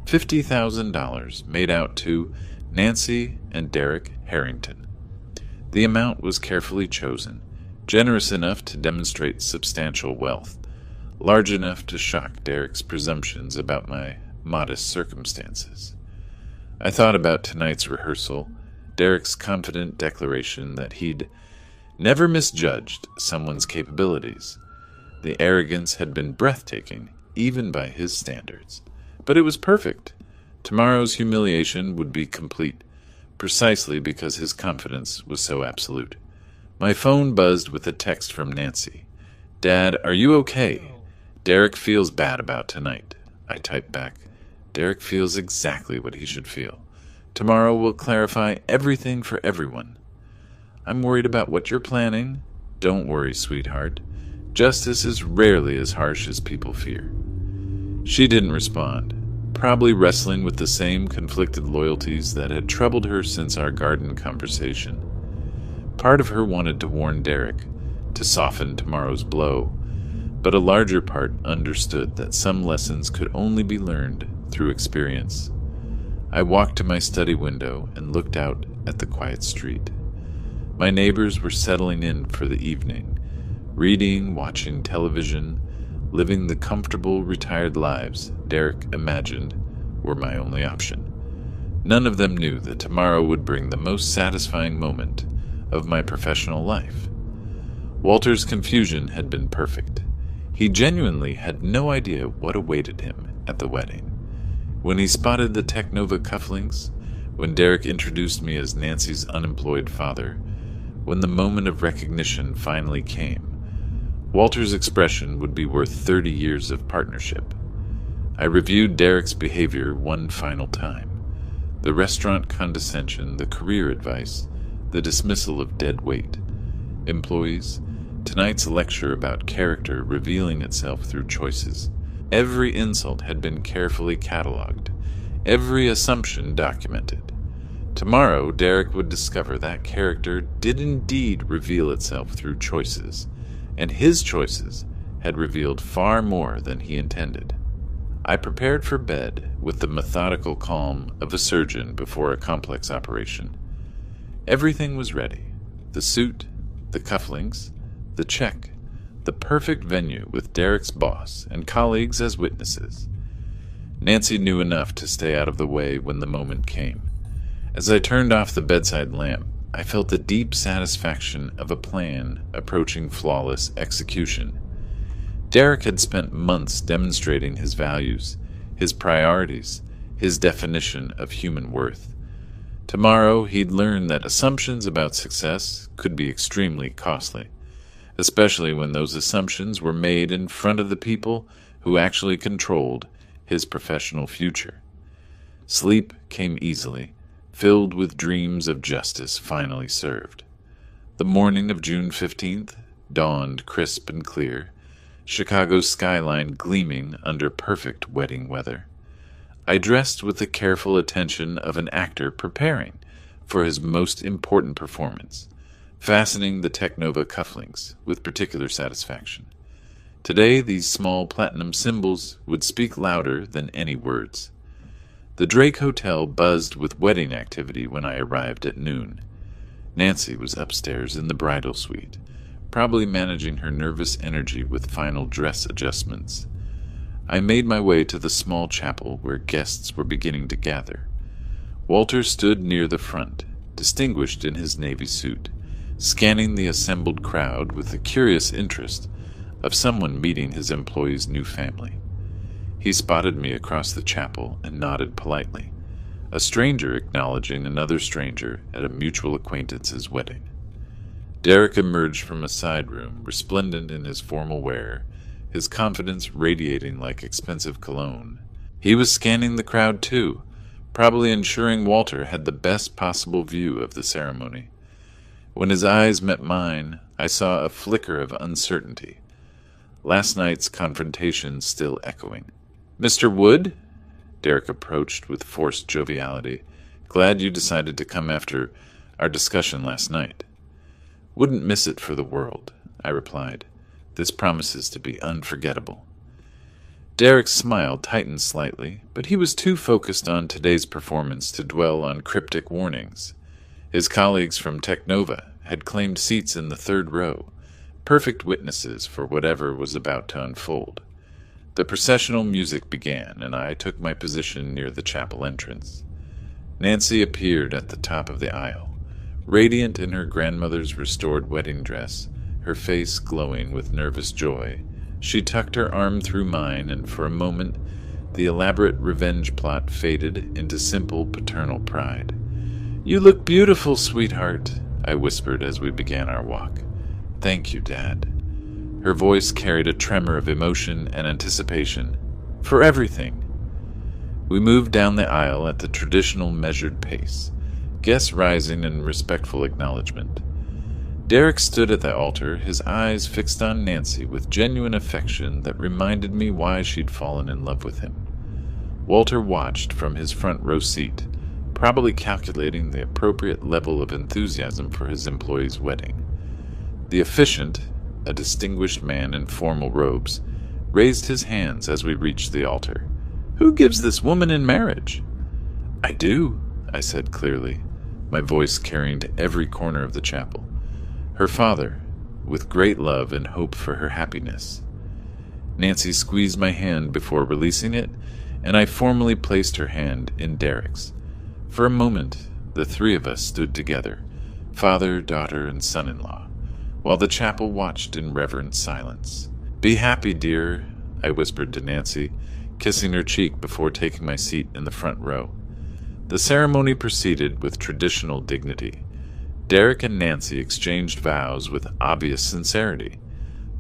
$50,000 made out to Nancy and Derek Harrington. The amount was carefully chosen, generous enough to demonstrate substantial wealth, large enough to shock Derek's presumptions about my modest circumstances. I thought about tonight's rehearsal, Derek's confident declaration that he'd never misjudged someone's capabilities. The arrogance had been breathtaking, even by his standards. But it was perfect. Tomorrow's humiliation would be complete, precisely because his confidence was so absolute. My phone buzzed with a text from Nancy. "Dad, are you okay? Derek feels bad about tonight." I typed back. "Derek feels exactly what he should feel. Tomorrow will clarify everything for everyone. I'm worried about what you're planning." "Don't worry, sweetheart. Justice is rarely as harsh as people fear." She didn't respond, probably wrestling with the same conflicted loyalties that had troubled her since our garden conversation. Part of her wanted to warn Derek, to soften tomorrow's blow, but a larger part understood that some lessons could only be learned through experience. I walked to my study window and looked out at the quiet street. My neighbors were settling in for the evening, reading, watching television, living the comfortable, retired lives Derek imagined were my only option. None of them knew that tomorrow would bring the most satisfying moment of my professional life. Walter's confusion had been perfect. He genuinely had no idea what awaited him at the wedding. When he spotted the Technova cufflinks, when Derek introduced me as Nancy's unemployed father, when the moment of recognition finally came, Walter's expression would be worth 30 years of partnership. I reviewed Derek's behavior one final time. The restaurant condescension, the career advice, the dismissal of dead weight. Employees, tonight's lecture about character revealing itself through choices. Every insult had been carefully catalogued, every assumption documented. Tomorrow, Derek would discover that character did indeed reveal itself through choices, and his choices had revealed far more than he intended. I prepared for bed with the methodical calm of a surgeon before a complex operation. Everything was ready. The suit, the cufflinks, the check, the perfect venue with Derek's boss and colleagues as witnesses. Nancy knew enough to stay out of the way when the moment came. As I turned off the bedside lamp, I felt the deep satisfaction of a plan approaching flawless execution. Derek had spent months demonstrating his values, his priorities, his definition of human worth. Tomorrow he'd learn that assumptions about success could be extremely costly, especially when those assumptions were made in front of the people who actually controlled his professional future. Sleep came easily, filled with dreams of justice finally served. The morning of June 15th dawned crisp and clear, Chicago's skyline gleaming under perfect wedding weather. I dressed with the careful attention of an actor preparing for his most important performance, fastening the Technova cufflinks with particular satisfaction. Today, these small platinum symbols would speak louder than any words. The Drake Hotel buzzed with wedding activity when I arrived at noon. Nancy was upstairs in the bridal suite, probably managing her nervous energy with final dress adjustments. I made my way to the small chapel where guests were beginning to gather. Walter stood near the front, distinguished in his navy suit, scanning the assembled crowd with the curious interest of someone meeting his employee's new family. He spotted me across the chapel and nodded politely, a stranger acknowledging another stranger at a mutual acquaintance's wedding. Derek emerged from a side room, resplendent in his formal wear, his confidence radiating like expensive cologne. He was scanning the crowd too, probably ensuring Walter had the best possible view of the ceremony. When his eyes met mine, I saw a flicker of uncertainty, last night's confrontation still echoing. "Mr. Wood?" Derek approached with forced joviality. "Glad you decided to come after our discussion last night." "Wouldn't miss it for the world," I replied. "This promises to be unforgettable." Derek's smile tightened slightly, but he was too focused on today's performance to dwell on cryptic warnings. His colleagues from Technova had claimed seats in the third row, perfect witnesses for whatever was about to unfold. The processional music began, and I took my position near the chapel entrance. Nancy appeared at the top of the aisle, radiant in her grandmother's restored wedding dress, her face glowing with nervous joy. She tucked her arm through mine, and for a moment the elaborate revenge plot faded into simple paternal pride. "You look beautiful, sweetheart," I whispered as we began our walk. "Thank you, Dad." Her voice carried a tremor of emotion and anticipation. "For everything." We moved down the aisle at the traditional measured pace, guests rising in respectful acknowledgement. Derek stood at the altar, his eyes fixed on Nancy with genuine affection that reminded me why she'd fallen in love with him. Walter watched from his front row seat, probably calculating the appropriate level of enthusiasm for his employee's wedding. The officiant, a distinguished man in formal robes, raised his hands as we reached the altar. "Who gives this woman in marriage?" "I do," I said clearly, my voice carrying to every corner of the chapel. "Her father, with great love and hope for her happiness." Nancy squeezed my hand before releasing it, and I formally placed her hand in Derek's. For a moment, the three of us stood together, father, daughter, and son-in-law, while the chapel watched in reverent silence. "Be happy, dear," I whispered to Nancy, kissing her cheek before taking my seat in the front row. The ceremony proceeded with traditional dignity. Derek and Nancy exchanged vows with obvious sincerity,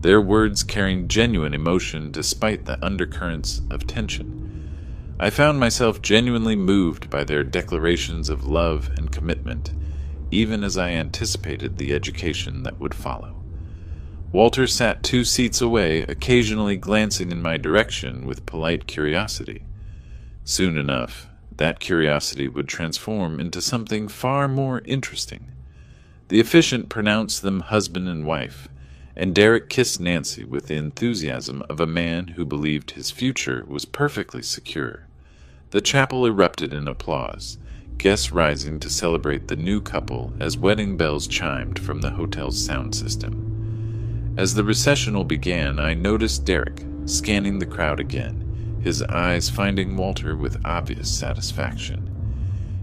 their words carrying genuine emotion despite the undercurrents of tension. I found myself genuinely moved by their declarations of love and commitment, even as I anticipated the education that would follow. Walter sat 2 seats away, occasionally glancing in my direction with polite curiosity. Soon enough, that curiosity would transform into something far more interesting. The officiant pronounced them husband and wife, and Derek kissed Nancy with the enthusiasm of a man who believed his future was perfectly secure. The chapel erupted in applause, guests rising to celebrate the new couple as wedding bells chimed from the hotel's sound system. As the recessional began, I noticed Derek scanning the crowd again, his eyes finding Walter with obvious satisfaction.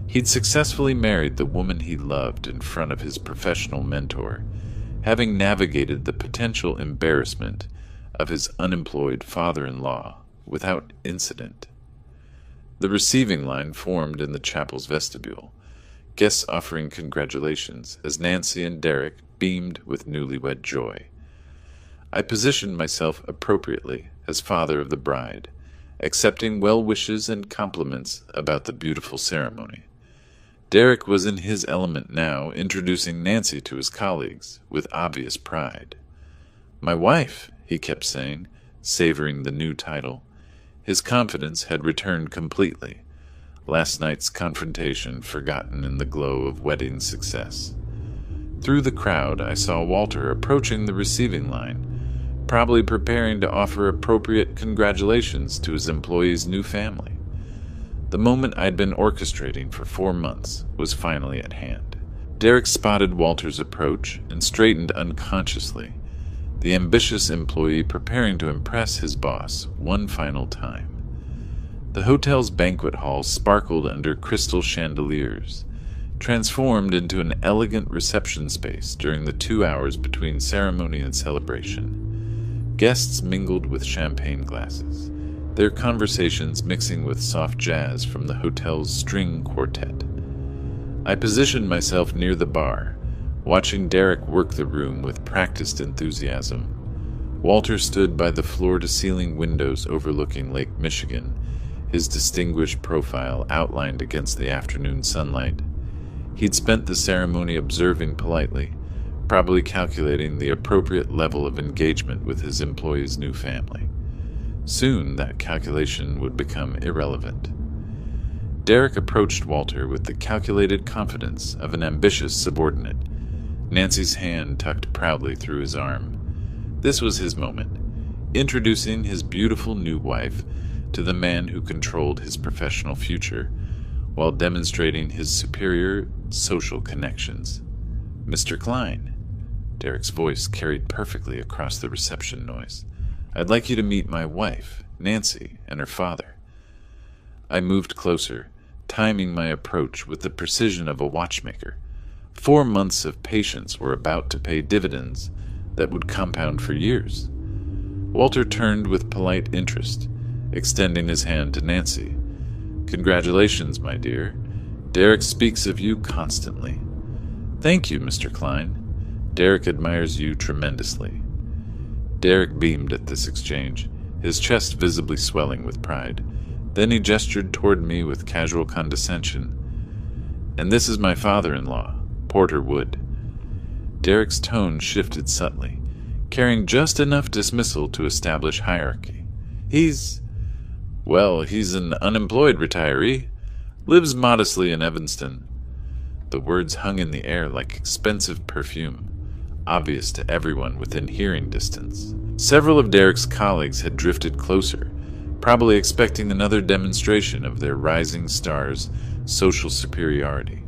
He'd successfully married the woman he loved in front of his professional mentor, having navigated the potential embarrassment of his unemployed father-in-law without incident. The receiving line formed in the chapel's vestibule, guests offering congratulations as Nancy and Derek beamed with newlywed joy. I positioned myself appropriately as father of the bride, accepting well wishes and compliments about the beautiful ceremony. Derek was in his element now, introducing Nancy to his colleagues with obvious pride. "My wife," he kept saying, savoring the new title. His confidence had returned completely, last night's confrontation forgotten in the glow of wedding success. Through the crowd, I saw Walter approaching the receiving line, probably preparing to offer appropriate congratulations to his employee's new family. The moment I'd been orchestrating for 4 months was finally at hand. Derek spotted Walter's approach and straightened unconsciously, the ambitious employee preparing to impress his boss one final time. The hotel's banquet hall sparkled under crystal chandeliers, transformed into an elegant reception space during the 2 hours between ceremony and celebration. Guests mingled with champagne glasses, their conversations mixing with soft jazz from the hotel's string quartet. I positioned myself near the bar, watching Derek work the room with practiced enthusiasm. Walter stood by the floor-to-ceiling windows overlooking Lake Michigan, his distinguished profile outlined against the afternoon sunlight. He'd spent the ceremony observing politely, probably calculating the appropriate level of engagement with his employee's new family. Soon that calculation would become irrelevant. Derek approached Walter with the calculated confidence of an ambitious subordinate, Nancy's hand tucked proudly through his arm. This was his moment, introducing his beautiful new wife to the man who controlled his professional future, while demonstrating his superior social connections. "Mr. Klein," Derek's voice carried perfectly across the reception noise, "I'd like you to meet my wife, Nancy, and her father." I moved closer, timing my approach with the precision of a watchmaker. 4 months of patience were about to pay dividends that would compound for years. Walter turned with polite interest, extending his hand to Nancy. "Congratulations, my dear. Derek speaks of you constantly. Thank you, Mr. Klein. Derek admires you tremendously. Derek beamed at this exchange, his chest visibly swelling with pride. Then he gestured toward me with casual condescension. And this is my father-in-law, Porter Wood. Derek's tone shifted subtly, carrying just enough dismissal to establish hierarchy. He's an unemployed retiree. Lives modestly in Evanston. The words hung in the air like expensive perfume, obvious to everyone within hearing distance. Several of Derek's colleagues had drifted closer, probably expecting another demonstration of their rising star's social superiority.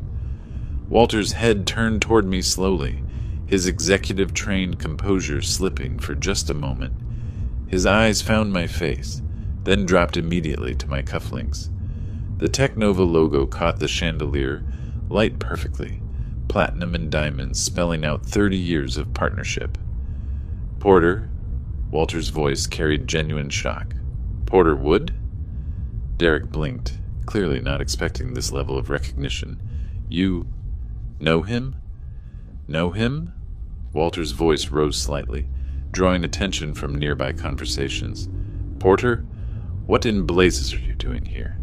Walter's head turned toward me slowly, his executive-trained composure slipping for just a moment. His eyes found my face, then dropped immediately to my cufflinks. The Technova logo caught the chandelier, light perfectly, platinum and diamonds spelling out 30 years of partnership. Porter, Walter's voice carried genuine shock. Porter Wood? Derek blinked, clearly not expecting this level of recognition. You know him? Know him? Walter's voice rose slightly, drawing attention from nearby conversations. Porter, what in blazes are you doing here?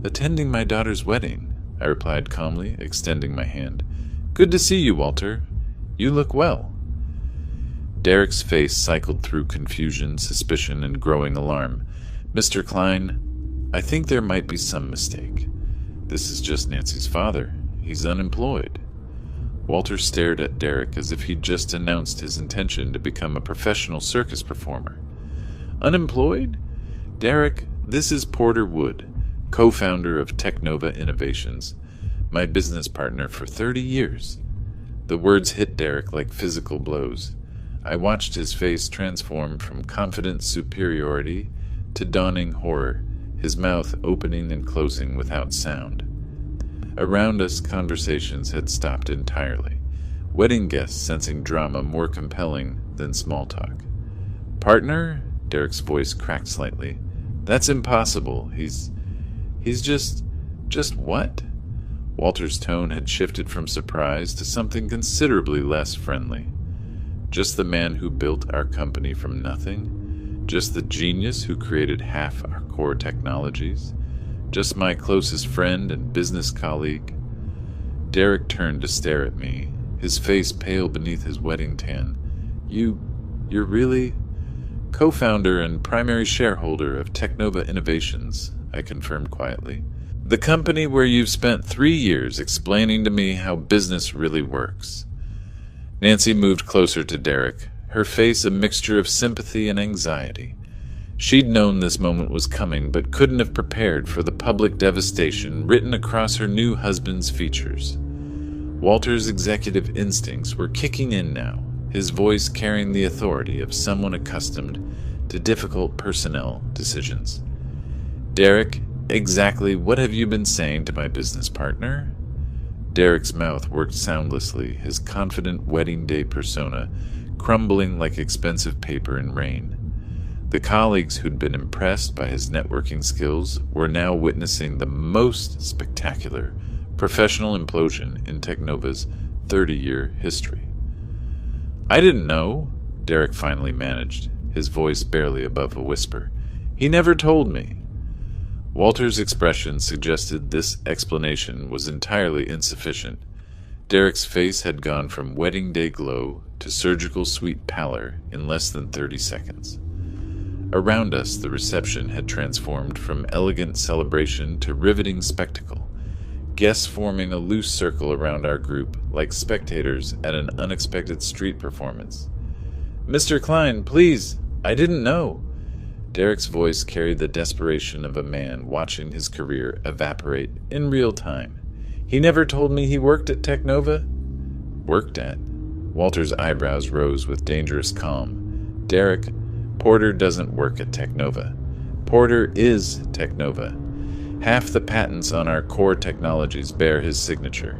Attending my daughter's wedding, I replied calmly, extending my hand. Good to see you, Walter. You look well. Derek's face cycled through confusion, suspicion, and growing alarm. Mr. Klein, I think there might be some mistake. This is just Nancy's father. He's unemployed. Walter stared at Derek as if he'd just announced his intention to become a professional circus performer. Unemployed? Derek, this is Porter Wood, co-founder of Technova Innovations, my business partner for 30 years. The words hit Derek like physical blows. I watched his face transform from confident superiority to dawning horror, his mouth opening and closing without sound. Around us, conversations had stopped entirely, wedding guests sensing drama more compelling than small talk. Partner? Derek's voice cracked slightly. That's impossible. He's just what? Walter's tone had shifted from surprise to something considerably less friendly. Just the man who built our company from nothing? Just the genius who created half our core technologies? Just my closest friend and business colleague? Derek turned to stare at me, his face pale beneath his wedding tan. You're really... Co-founder and primary shareholder of Technova Innovations, I confirmed quietly. The company where you've spent 3 years explaining to me how business really works. Nancy moved closer to Derek, her face a mixture of sympathy and anxiety. She'd known this moment was coming, but couldn't have prepared for the public devastation written across her new husband's features. Walter's executive instincts were kicking in now, his voice carrying the authority of someone accustomed to difficult personnel decisions. Derek, exactly what have you been saying to my business partner? Derek's mouth worked soundlessly, his confident wedding day persona crumbling like expensive paper in rain. The colleagues who'd been impressed by his networking skills were now witnessing the most spectacular professional implosion in Technova's 30-year history. I didn't know, Derek finally managed, his voice barely above a whisper. He never told me. Walter's expression suggested this explanation was entirely insufficient. Derek's face had gone from wedding day glow to surgical sweet pallor in less than 30 seconds. Around us, the reception had transformed from elegant celebration to riveting spectacle, guests forming a loose circle around our group, like spectators at an unexpected street performance. Mr. Klein, please, I didn't know. Derek's voice carried the desperation of a man watching his career evaporate in real time. He never told me he worked at Technova. Worked at? Walter's eyebrows rose with dangerous calm. Derek, Porter doesn't work at Technova. Porter is Technova. Half the patents on our core technologies bear his signature.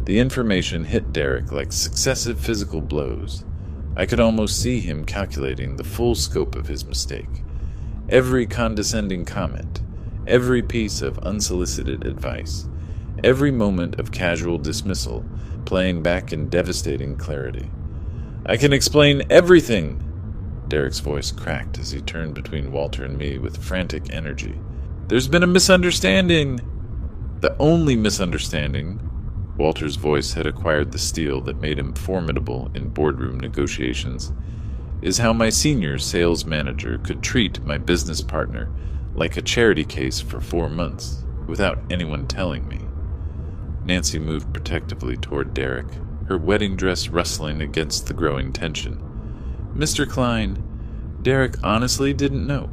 The information hit Derek like successive physical blows. I could almost see him calculating the full scope of his mistake. Every condescending comment, every piece of unsolicited advice, every moment of casual dismissal playing back in devastating clarity. "I can explain everything!" Derek's voice cracked as he turned between Walter and me with frantic energy. "There's been a misunderstanding!" "The only misunderstanding," Walter's voice had acquired the steel that made him formidable in boardroom negotiations, "is how my senior sales manager could treat my business partner like a charity case for 4 months without anyone telling me." Nancy moved protectively toward Derek, her wedding dress rustling against the growing tension. "Mr. Klein, Derek honestly didn't know.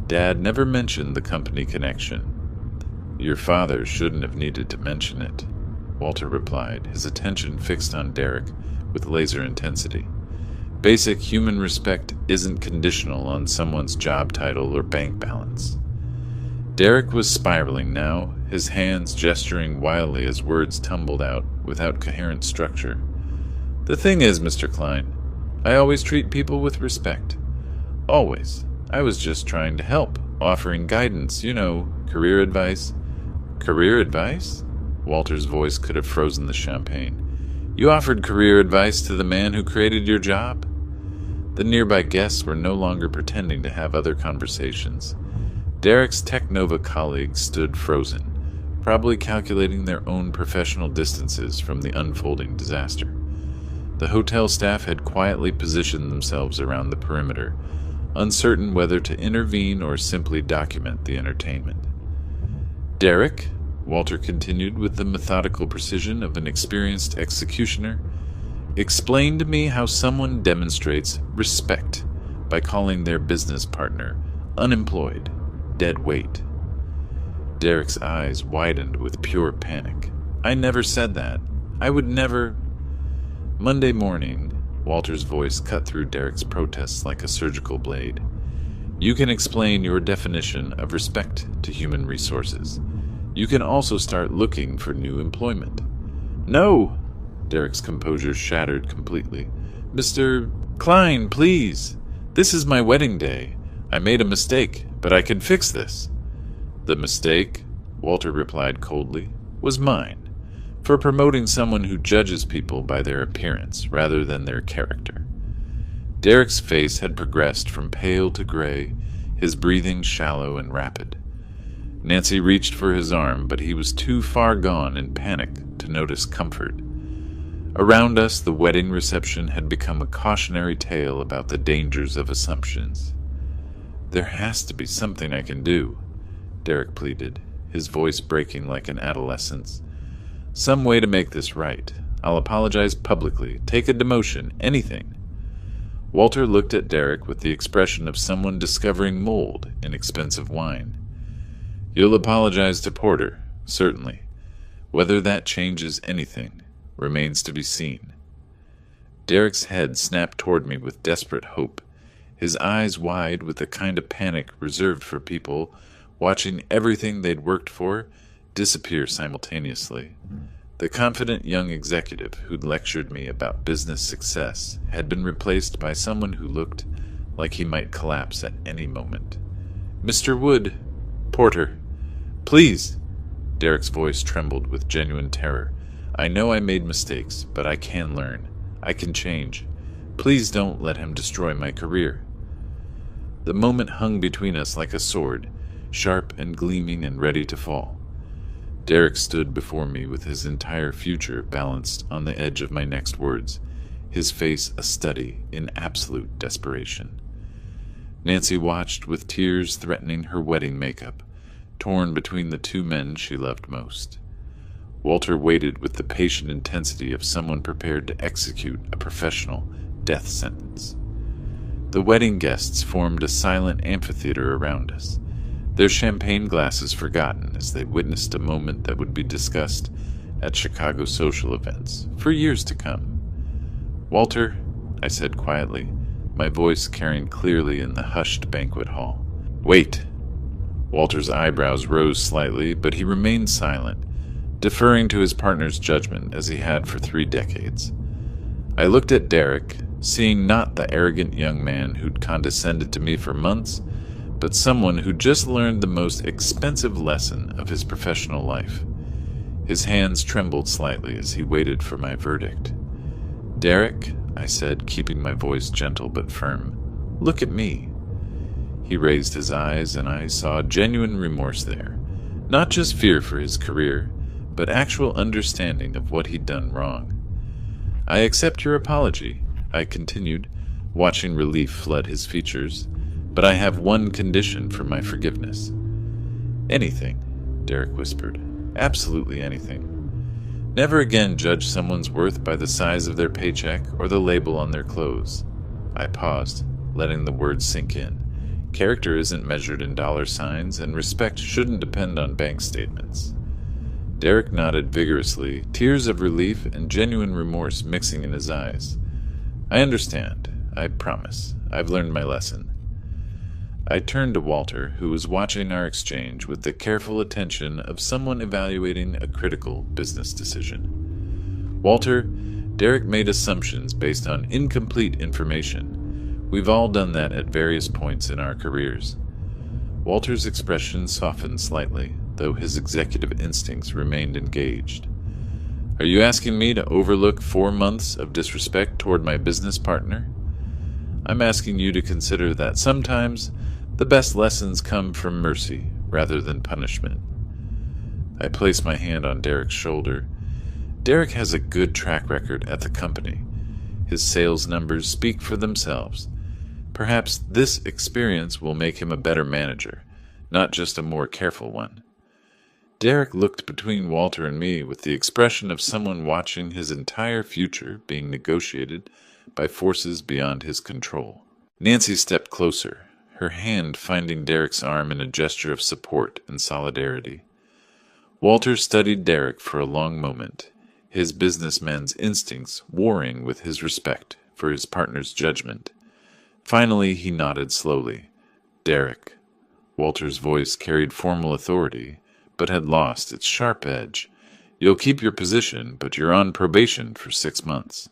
Dad never mentioned the company connection." "Your father shouldn't have needed to mention it," Walter replied, his attention fixed on Derek with laser intensity. "Basic human respect isn't conditional on someone's job title or bank balance." Derek was spiraling now, his hands gesturing wildly as words tumbled out without coherent structure. "The thing is, Mr. Klein, I always treat people with respect. Always. I was just trying to help, offering guidance, career advice." "Career advice?" Walter's voice could have frozen the champagne. "You offered career advice to the man who created your job?" The nearby guests were no longer pretending to have other conversations. Derek's Technova colleagues stood frozen, probably calculating their own professional distances from the unfolding disaster. The hotel staff had quietly positioned themselves around the perimeter, uncertain whether to intervene or simply document the entertainment. "Derek," Walter continued with the methodical precision of an experienced executioner, "explain to me how someone demonstrates respect by calling their business partner unemployed, dead weight." Derek's eyes widened with pure panic. "I never said that. I would never—" "Monday morning," Walter's voice cut through Derek's protests like a surgical blade. "You can explain your definition of respect to human resources. You can also start looking for new employment." "No!" Derek's composure shattered completely. "Mr. Klein, please. This is my wedding day. I made a mistake, but I can fix this." "The mistake," Walter replied coldly, "was mine, for promoting someone who judges people by their appearance rather than their character." Derek's face had progressed from pale to gray, his breathing shallow and rapid. Nancy reached for his arm, but he was too far gone in panic to notice comfort. Around us, the wedding reception had become a cautionary tale about the dangers of assumptions. "There has to be something I can do," Derek pleaded, his voice breaking like an adolescent's. "Some way to make this right. I'll apologize publicly, take a demotion, anything." Walter looked at Derek with the expression of someone discovering mold in expensive wine. "You'll apologize to Porter, certainly. Whether that changes anything remains to be seen." Derek's head snapped toward me with desperate hope, his eyes wide with the kind of panic reserved for people watching everything they'd worked for disappear simultaneously. The confident young executive who'd lectured me about business success had been replaced by someone who looked like he might collapse at any moment. "Mr. Wood, Porter, please!" Derek's voice trembled with genuine terror. "I know I made mistakes, but I can learn. I can change. Please don't let him destroy my career." The moment hung between us like a sword, sharp and gleaming and ready to fall. Derek stood before me with his entire future balanced on the edge of my next words, his face a study in absolute desperation. Nancy watched with tears threatening her wedding makeup, torn between the two men she loved most. Walter waited with the patient intensity of someone prepared to execute a professional death sentence. The wedding guests formed a silent amphitheater around us, their champagne glasses forgotten as they witnessed a moment that would be discussed at Chicago social events for years to come. "Walter," I said quietly, my voice carrying clearly in the hushed banquet hall. "Wait." Walter's eyebrows rose slightly, but he remained silent, deferring to his partner's judgment as he had for 3 decades. I looked at Derek, seeing not the arrogant young man who'd condescended to me for months, but someone who just learned the most expensive lesson of his professional life. His hands trembled slightly as he waited for my verdict. "Derek," I said, keeping my voice gentle but firm, "look at me." He raised his eyes, and I saw genuine remorse there. Not just fear for his career, but actual understanding of what he'd done wrong. "I accept your apology," I continued, watching relief flood his features, "but I have one condition for my forgiveness." "Anything," Derek whispered. "Absolutely anything. Never again judge someone's worth by the size of their paycheck or the label on their clothes." I paused, letting the words sink in. Character isn't measured in dollar signs, and respect shouldn't depend on bank statements. Derek nodded vigorously, tears of relief and genuine remorse mixing in his eyes. "I understand. I promise. I've learned my lesson." I turned to Walter, who was watching our exchange with the careful attention of someone evaluating a critical business decision. "Walter, Derek made assumptions based on incomplete information. We've all done that at various points in our careers." Walter's expression softened slightly, though his executive instincts remained engaged. "Are you asking me to overlook 4 months of disrespect toward my business partner? I'm asking you to consider that sometimes the best lessons come from mercy rather than punishment." I placed my hand on Derek's shoulder. Derek has a good track record at the company. His sales numbers speak for themselves. Perhaps this experience will make him a better manager, not just a more careful one. Derek looked between Walter and me with the expression of someone watching his entire future being negotiated by forces beyond his control. Nancy stepped closer, her hand finding Derek's arm in a gesture of support and solidarity. Walter studied Derek for a long moment, his businessman's instincts warring with his respect for his partner's judgment. Finally, he nodded slowly. "Derek." Walter's voice carried formal authority, but had lost its sharp edge. "You'll keep your position, but you're on probation for 6 months.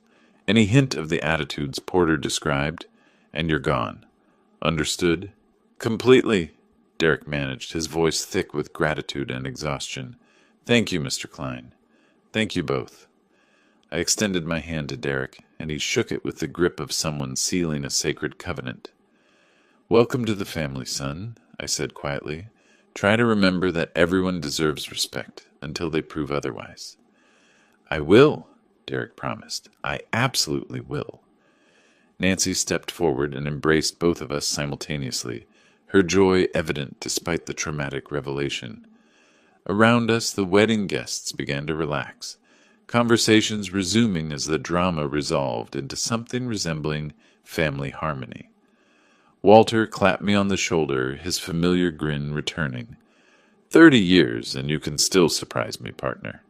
Any hint of the attitudes Porter described, and you're gone. Understood?" "Completely," Derek managed, his voice thick with gratitude and exhaustion. "Thank you, Mr. Klein. Thank you both." I extended my hand to Derek, and he shook it with the grip of someone sealing a sacred covenant. "Welcome to the family, son," I said quietly. "Try to remember that everyone deserves respect until they prove otherwise." "I will," Derek promised. "I absolutely will." Nancy stepped forward and embraced both of us simultaneously, her joy evident despite the traumatic revelation. Around us, the wedding guests began to relax, conversations resuming as the drama resolved into something resembling family harmony. Walter clapped me on the shoulder, his familiar grin returning. 30 years, and you can still surprise me, partner."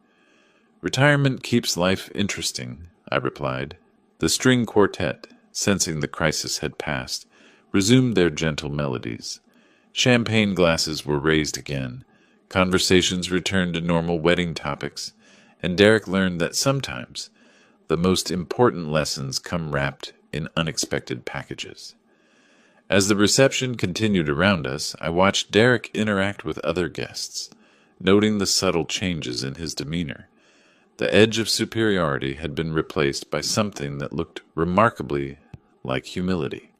"Retirement keeps life interesting," I replied. The string quartet, sensing the crisis had passed, resumed their gentle melodies. Champagne glasses were raised again, conversations returned to normal wedding topics, and Derek learned that sometimes the most important lessons come wrapped in unexpected packages. As the reception continued around us, I watched Derek interact with other guests, noting the subtle changes in his demeanor. The edge of superiority had been replaced by something that looked remarkably like humility.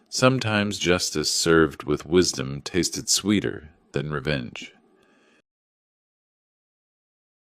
Sometimes justice served with wisdom tasted sweeter than revenge.